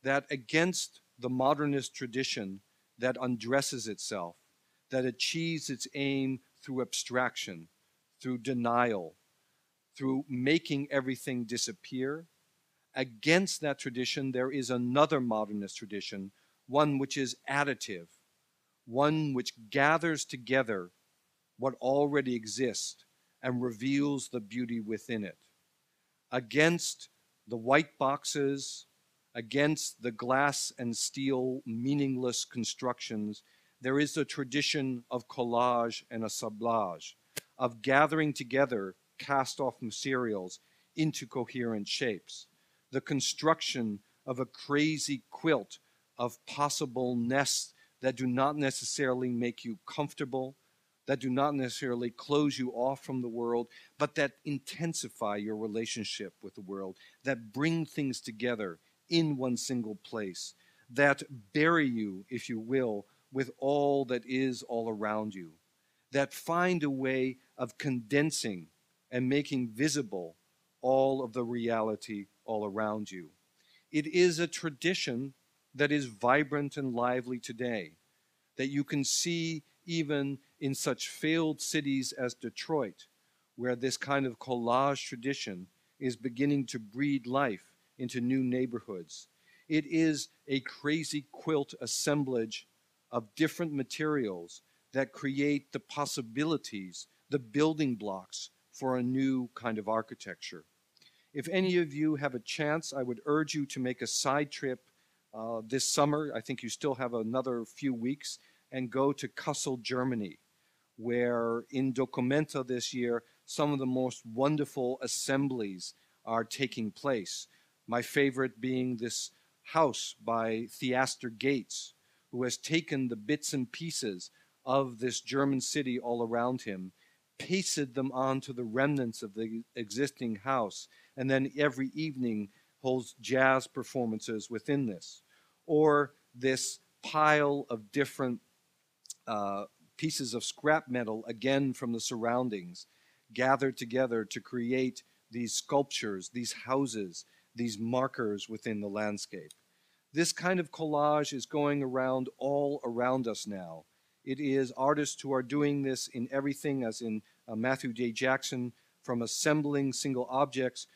that against the modernist tradition that undresses itself, that achieves its aim through abstraction, through denial, through making everything disappear, against that tradition there is another modernist tradition, one which is additive, one which gathers together what already exists and reveals the beauty within it. Against the white boxes, against the glass and steel meaningless constructions, there is a tradition of collage and assemblage, of gathering together cast-off materials into coherent shapes, the construction of a crazy quilt of possible nests that do not necessarily make you comfortable, that do not necessarily close you off from the world, but that intensify your relationship with the world, that bring things together in one single place, that bury you, if you will, with all that is all around you, that find a way of condensing and making visible all of the reality all around you. It is a tradition that is vibrant and lively today, that you can see even in such failed cities as Detroit, where this kind of collage tradition is beginning to breathe life into new neighborhoods. It is a crazy quilt assemblage of different materials that create the possibilities, the building blocks for a new kind of architecture. If any of you have a chance, I would urge you to make a side trip this summer. I think you still have another few weeks, and go to Kassel, Germany, where in Documenta this year, some of the most wonderful assemblies are taking place. My favorite being this house by Theaster Gates, who has taken the bits and pieces of this German city all around him, pasted them onto the remnants of the existing house, and then every evening holds jazz performances within this. Or this pile of different pieces of scrap metal, again from the surroundings, gathered together to create these sculptures, these houses, these markers within the landscape. This kind of collage is going around all around us now. It is artists who are doing this in everything, as in Matthew J. Jackson, from assembling single objects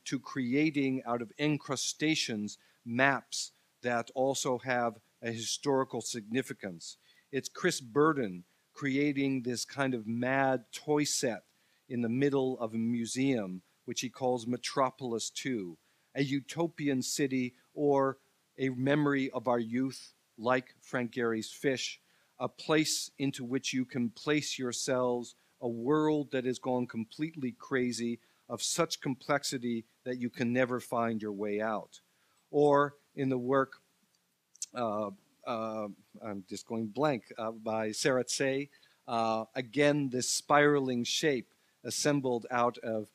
to creating out of encrustations maps that also have a historical significance. It's Chris Burden creating this kind of mad toy set in the middle of a museum, which he calls Metropolis 2, a utopian city or a memory of our youth, like Frank Gehry's Fish, a place into which you can place yourselves, a world that has gone completely crazy, of such complexity that you can never find your way out. Or in the work, I'm just going blank, by Sarah Tse, again, this spiraling shape assembled out of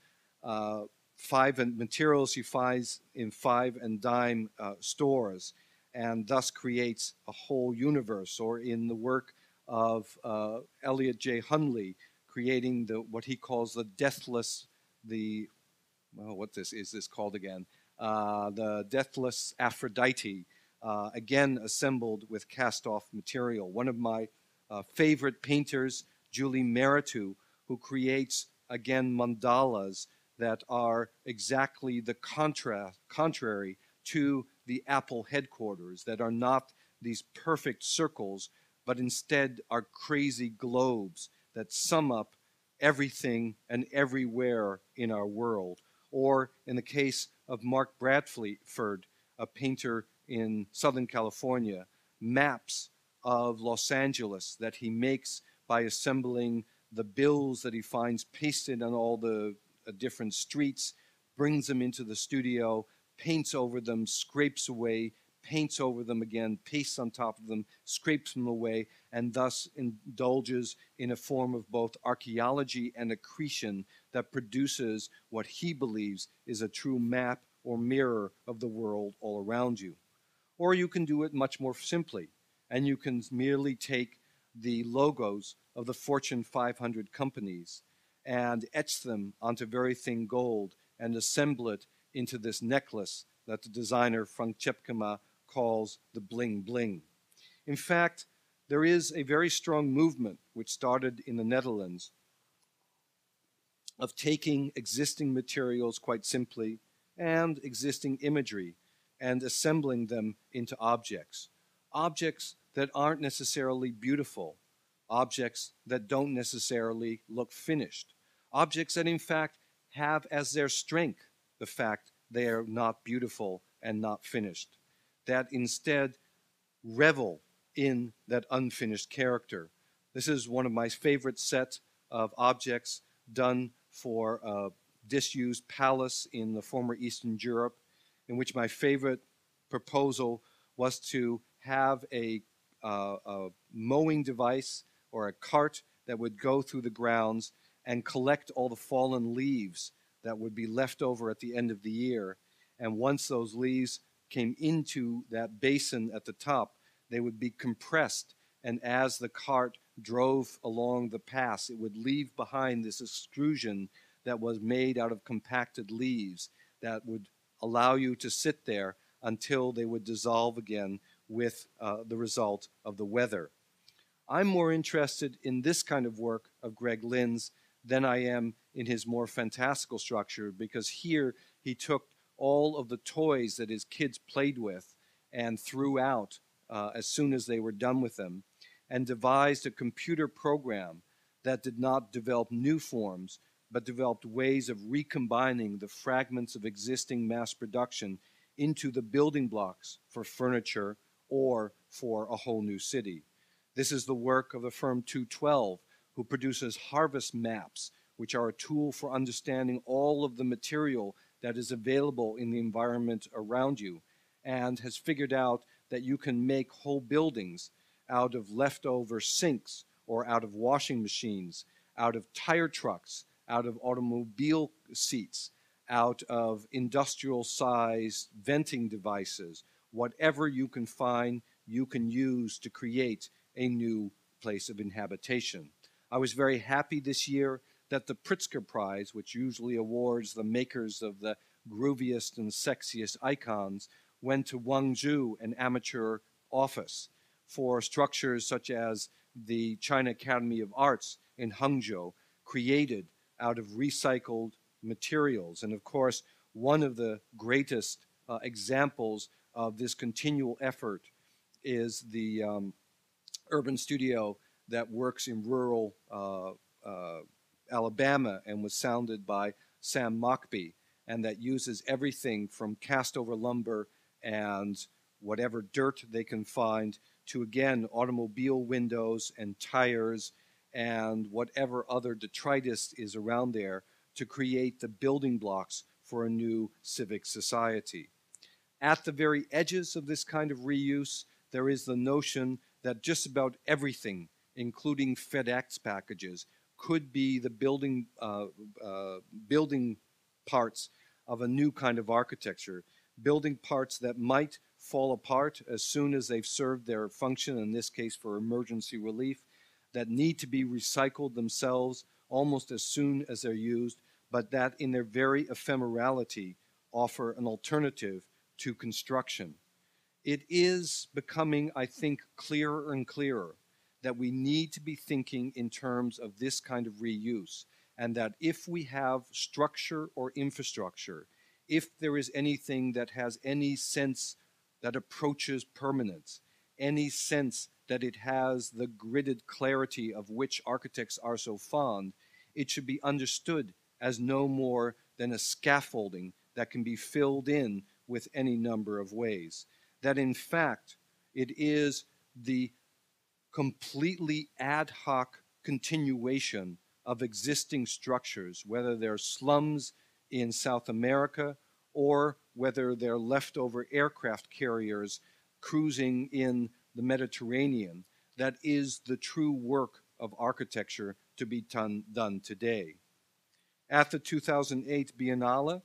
materials you find in 5 and dime stores, and thus creates a whole universe. Or in the work of Elliot J. Hunley, creating what he calls the deathless, what is this called again? The deathless Aphrodite, again assembled with cast-off material. One of my favorite painters, Julie Meritou, who creates, again, mandalas that are exactly the contrary to the Apple headquarters, that are not these perfect circles, but instead are crazy globes that sum up everything and everywhere in our world. Or in the case of Mark Bradford, a painter in Southern California, maps of Los Angeles that he makes by assembling the bills that he finds pasted on all the different streets, brings them into the studio, paints over them, scrapes away, paints over them again, pastes on top of them, scrapes them away, and thus indulges in a form of both archaeology and accretion that produces what he believes is a true map or mirror of the world all around you. Or you can do it much more simply, and you can merely take the logos of the Fortune 500 companies and etch them onto very thin gold and assemble it into this necklace that the designer Frank Tjepkema calls the bling bling. In fact, there is a very strong movement which started in the Netherlands of taking existing materials quite simply and existing imagery and assembling them into objects. Objects that aren't necessarily beautiful, objects that don't necessarily look finished, objects that in fact have as their strength the fact they are not beautiful and not finished, that instead revel in that unfinished character. This is one of my favorite sets of objects done for a disused palace in the former Eastern Europe, in which my favorite proposal was to have a mowing device or a cart that would go through the grounds and collect all the fallen leaves that would be left over at the end of the year. And once those leaves came into that basin at the top, they would be compressed. And as the cart drove along the pass, it would leave behind this extrusion that was made out of compacted leaves that would allow you to sit there until they would dissolve again with the result of the weather. I'm more interested in this kind of work of Greg Lynn's than I am in his more fantastical structure, because here he took all of the toys that his kids played with and threw out as soon as they were done with them, and devised a computer program that did not develop new forms, but developed ways of recombining the fragments of existing mass production into the building blocks for furniture or for a whole new city. This is the work of the firm 212, who produces harvest maps, which are a tool for understanding all of the material that is available in the environment around you, and has figured out that you can make whole buildings out of leftover sinks or out of washing machines, out of tire trucks, out of automobile seats, out of industrial-sized venting devices. Whatever you can find, you can use to create a new place of inhabitation. I was very happy this year that the Pritzker Prize, which usually awards the makers of the grooviest and sexiest icons, went to Guangzhou, an amateur office, for structures such as the China Academy of Arts in Hangzhou, created out of recycled materials. And of course, one of the greatest examples of this continual effort is the urban studio that works in rural Alabama and was founded by Sam Mockbee, and that uses everything from cast-over lumber and whatever dirt they can find to, again, automobile windows and tires and whatever other detritus is around there to create the building blocks for a new civic society. At the very edges of this kind of reuse, there is the notion that just about everything, including FedEx packages, could be the building parts of a new kind of architecture, building parts that might fall apart as soon as they've served their function, in this case for emergency relief, that need to be recycled themselves almost as soon as they're used, but that in their very ephemerality offer an alternative to construction. It is becoming, I think, clearer and clearer that we need to be thinking in terms of this kind of reuse, and that if we have structure or infrastructure, if there is anything that has any sense that approaches permanence, any sense that it has the gridded clarity of which architects are so fond, it should be understood as no more than a scaffolding that can be filled in with any number of ways. That in fact, it is the completely ad hoc continuation of existing structures, whether they're slums in South America or whether they're leftover aircraft carriers cruising in the Mediterranean, that is the true work of architecture to be done today. At the 2008 Biennale,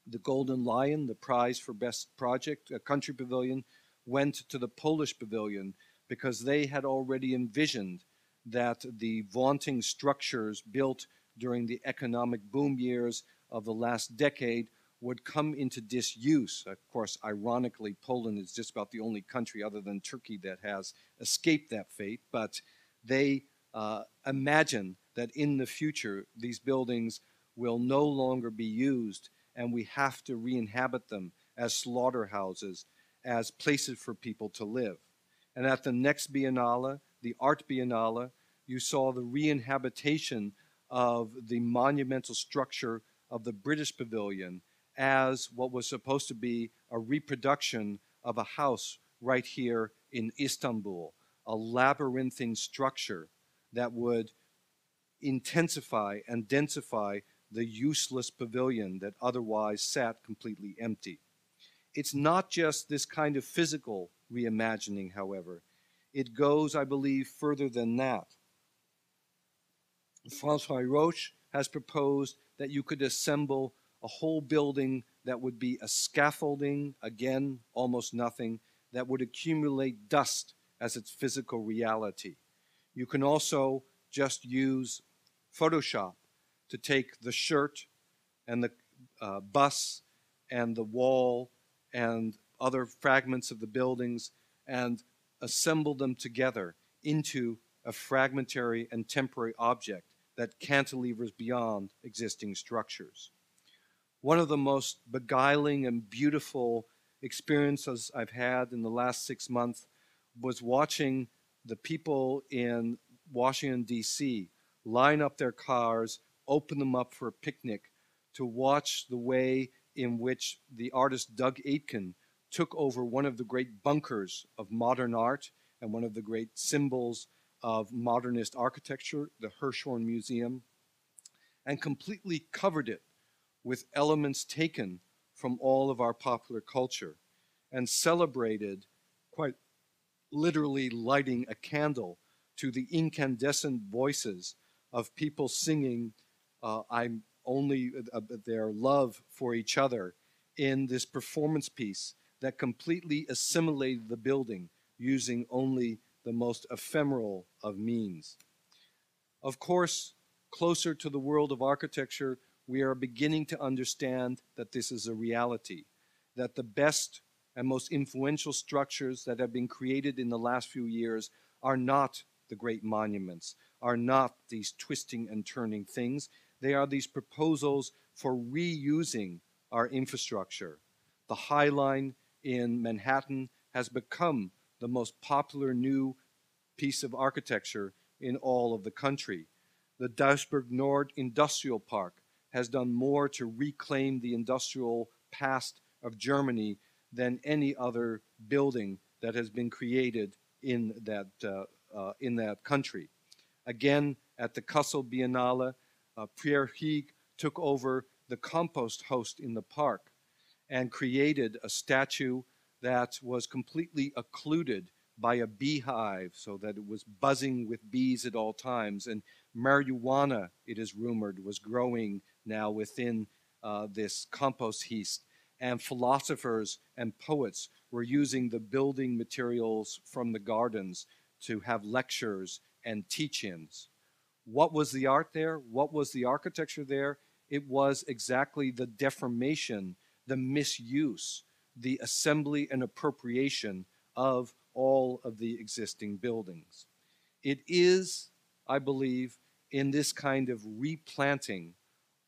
the Golden Lion, the prize for best project, a country pavilion, went to the Polish pavilion because they had already envisioned that the vaunting structures built during the economic boom years of the last decade would come into disuse. Of course, ironically, Poland is just about the only country other than Turkey that has escaped that fate, but they imagine that in the future, these buildings will no longer be used and we have to re-inhabit them as slaughterhouses, as places for people to live. And at the next Biennale, the Art Biennale, you saw the re-inhabitation of the monumental structure of the British Pavilion as what was supposed to be a reproduction of a house right here in Istanbul, a labyrinthine structure that would intensify and densify the useless pavilion that otherwise sat completely empty. It's not just this kind of physical reimagining, however. It goes, I believe, further than that. François Roche has proposed that you could assemble a whole building that would be a scaffolding, again, almost nothing, that would accumulate dust as its physical reality. You can also just use Photoshop to take the shirt and the bus and the wall and other fragments of the buildings and assemble them together into a fragmentary and temporary object that cantilevers beyond existing structures. One of the most beguiling and beautiful experiences I've had in the last 6 months was watching the people in Washington, D.C. line up their cars, open them up for a picnic, to watch the way in which the artist Doug Aitken took over one of the great bunkers of modern art and one of the great symbols of modernist architecture, the Hirshhorn Museum, and completely covered it with elements taken from all of our popular culture and celebrated, quite literally lighting a candle to the incandescent voices of people singing I'm only their love for each other in this performance piece that completely assimilated the building using only the most ephemeral of means. Of course, closer to the world of architecture, we are beginning to understand that this is a reality, that the best and most influential structures that have been created in the last few years are not the great monuments, are not these twisting and turning things. They are these proposals for reusing our infrastructure. The High Line in Manhattan has become the most popular new piece of architecture in all of the country. The Duisburg Nord Industrial Park has done more to reclaim the industrial past of Germany than any other building that has been created in that country. Again, at the Kassel Biennale, Pierre Huyghe took over the compost host in the park and created a statue that was completely occluded by a beehive so that it was buzzing with bees at all times. And marijuana, it is rumored, was growing now within this compost heap. And philosophers and poets were using the building materials from the gardens to have lectures and teach-ins. What was the art there? What was the architecture there? It was exactly the deformation, the misuse, the assembly and appropriation of all of the existing buildings. It is, I believe, in this kind of replanting,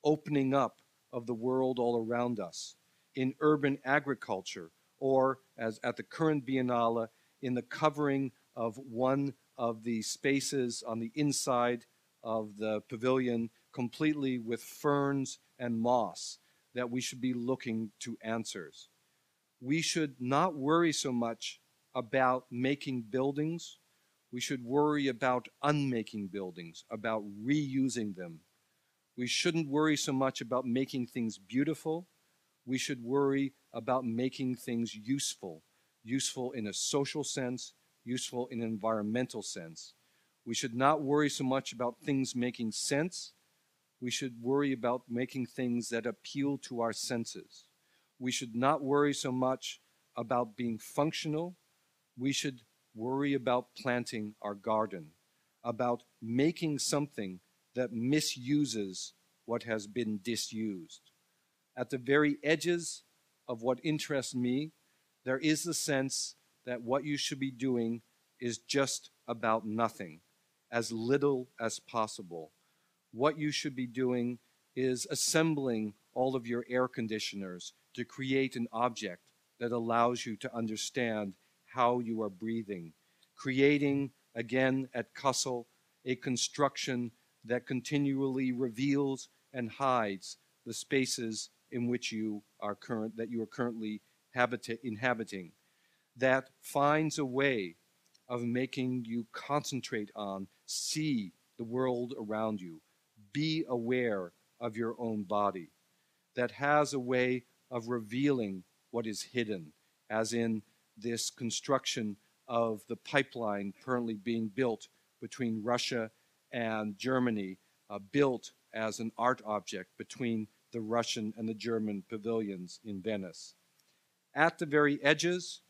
opening up of the world all around us, in urban agriculture, or as at the current Biennale, in the covering of one of the spaces on the inside of the pavilion completely with ferns and moss, that we should be looking to answers. We should not worry so much about making buildings. We should worry about unmaking buildings, about reusing them. We shouldn't worry so much about making things beautiful. We should worry about making things useful, useful in a social sense, useful in an environmental sense. We should not worry so much about things making sense. We should worry about making things that appeal to our senses. We should not worry so much about being functional. We should worry about planting our garden, about making something that misuses what has been disused. At the very edges of what interests me, there is the sense that what you should be doing is just about nothing, as little as possible. What you should be doing is assembling all of your air conditioners to create an object that allows you to understand how you are breathing. Creating, again at Kassel, a construction that continually reveals and hides the spaces in which you are currently inhabiting, that finds a way of making you concentrate on, see the world around you, be aware of your own body, that has a way of revealing what is hidden, as in this construction of the pipeline currently being built between Russia and Germany, built as an art object between the Russian and the German pavilions in Venice. At the very edges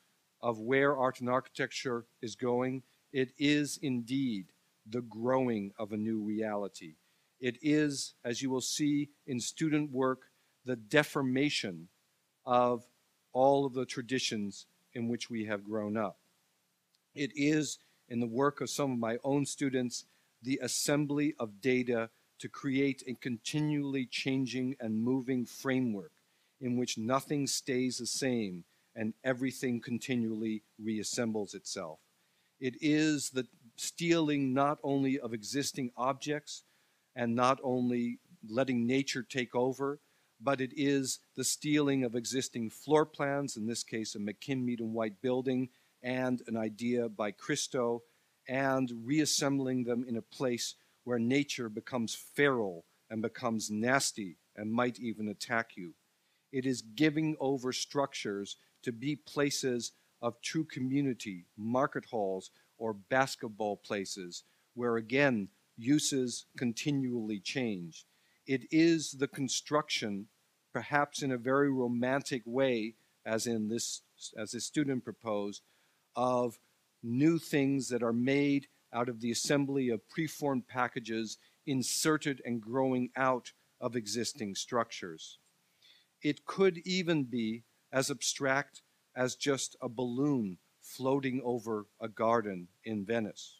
of where art and architecture is going, it is indeed the growing of a new reality. It is, as you will see in student work, the deformation of all of the traditions in which we have grown up. It is, in the work of some of my own students, the assembly of data to create a continually changing and moving framework in which nothing stays the same and everything continually reassembles itself. It is the stealing not only of existing objects and not only letting nature take over, but it is the stealing of existing floor plans, in this case a McKim and White building, and an idea by Christo, and reassembling them in a place where nature becomes feral and becomes nasty and might even attack you. It is giving over structures to be places of true community, market halls, or basketball places, where again, uses continually change. It is the construction, perhaps in a very romantic way, as this student proposed, of new things that are made out of the assembly of preformed packages inserted and growing out of existing structures. It could even be as abstract as just a balloon floating over a garden in Venice.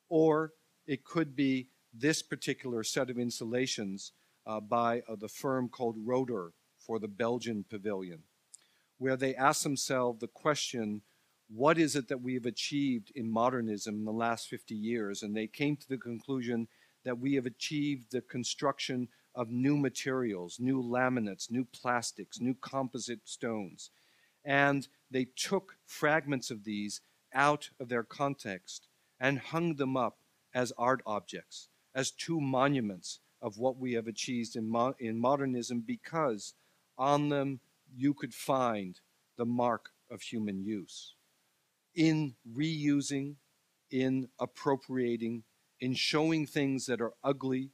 Or it could be this particular set of installations by the firm called Rotor for the Belgian pavilion, where they ask themselves the question, what is it that we have achieved in modernism in the last 50 years? And they came to the conclusion that we have achieved the construction of new materials, new laminates, new plastics, new composite stones. And they took fragments of these out of their context and hung them up as art objects, as two monuments of what we have achieved in modernism, because on them you could find the mark of human use. In reusing, in appropriating, in showing things that are ugly,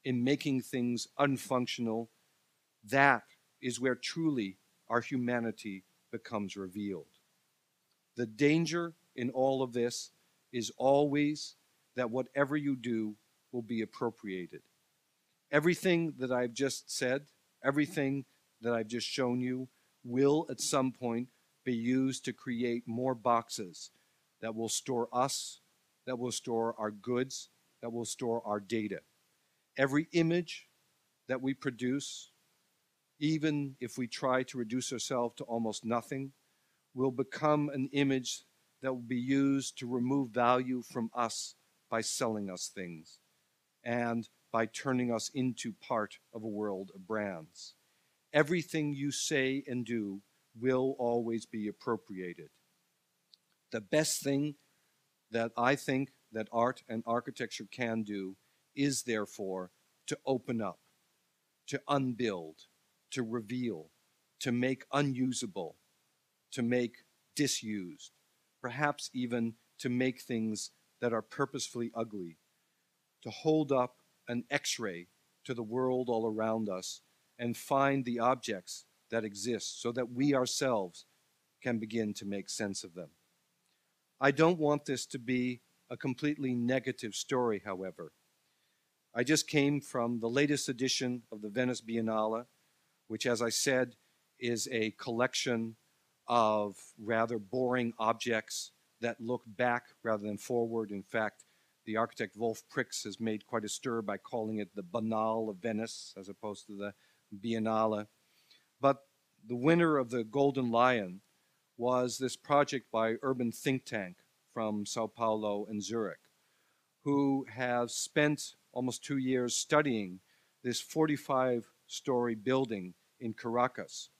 in making things unfunctional, that is where truly our humanity becomes revealed. The danger in all of this is always that whatever you do will be appropriated. Everything that I've just said, everything that I've just shown you, will at some point be used to create more boxes that will store us, that will store our goods, that will store our data. Every image that we produce, even if we try to reduce ourselves to almost nothing, will become an image that will be used to remove value from us by selling us things. and by turning us into part of a world of brands. Everything you say and do will always be appropriated. The best thing that I think that art and architecture can do is therefore to open up, to unbuild, to reveal, to make unusable, to make disused, perhaps even to make things that are purposefully ugly, to hold up an X-ray to the world all around us and find the objects that exist so that we ourselves can begin to make sense of them. I don't want this to be a completely negative story, however. I just came from the latest edition of the Venice Biennale, which, as I said, is a collection of rather boring objects that look back rather than forward. In fact, the architect Wolf Prix has made quite a stir by calling it the Banal of Venice as opposed to the Biennale. But the winner of the Golden Lion was this project by Urban Think Tank from Sao Paulo and Zurich, who have spent almost 2 years studying this 45-story building in Caracas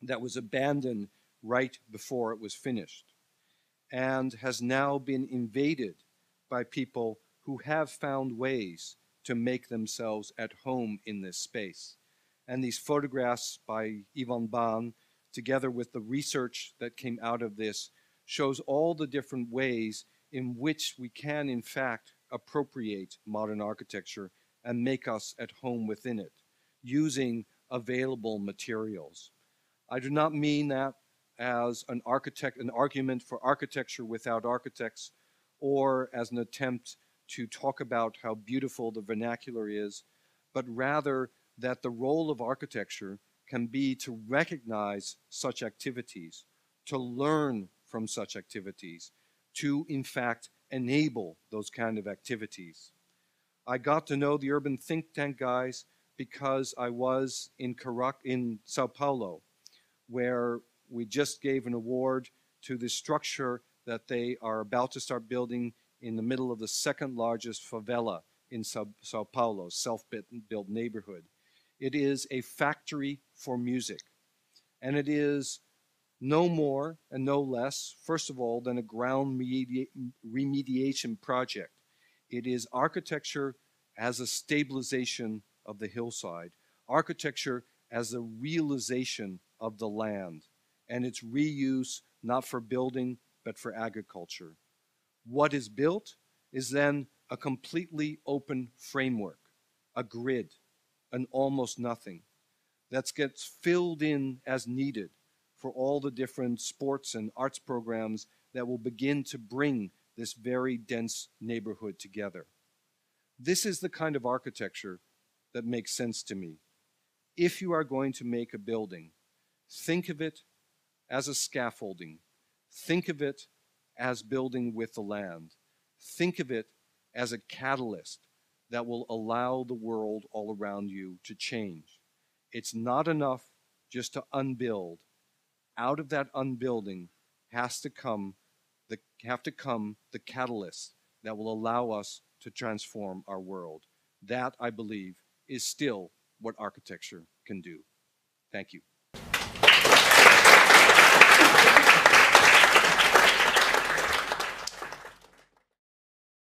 that was abandoned right before it was finished and has now been invaded by people who have found ways to make themselves at home in this space. And these photographs by Yvonne Bahn, together with the research that came out of this, shows all the different ways in which we can, in fact, appropriate modern architecture and make us at home within it, using available materials. I do not mean that as an argument for architecture without architects, or as an attempt to talk about how beautiful the vernacular is, but rather that the role of architecture can be to recognize such activities, to learn from such activities, to, in fact, enable those kind of activities. I got to know the Urban Think Tank guys because I was in Sao Paulo, where we just gave an award to the structure that they are about to start building in the middle of the second largest favela in Sao Paulo, self-built neighborhood. It is a factory for music, and it is no more and no less, first of all, than a ground remediation project. It is architecture as a stabilization of the hillside, architecture as a realization of the land, and its reuse not for building but for agriculture. What is built is then a completely open framework, a grid, an almost nothing that gets filled in as needed for all the different sports and arts programs that will begin to bring this very dense neighborhood together. This is the kind of architecture that makes sense to me. If you are going to make a building, think of it as a scaffolding. Think of it as building with the land. Think of it as a catalyst that will allow the world all around you to change. It's not enough just to unbuild. Out of that unbuilding have to come the catalysts that will allow us to transform our world. That, I believe, is still what architecture can do. Thank you.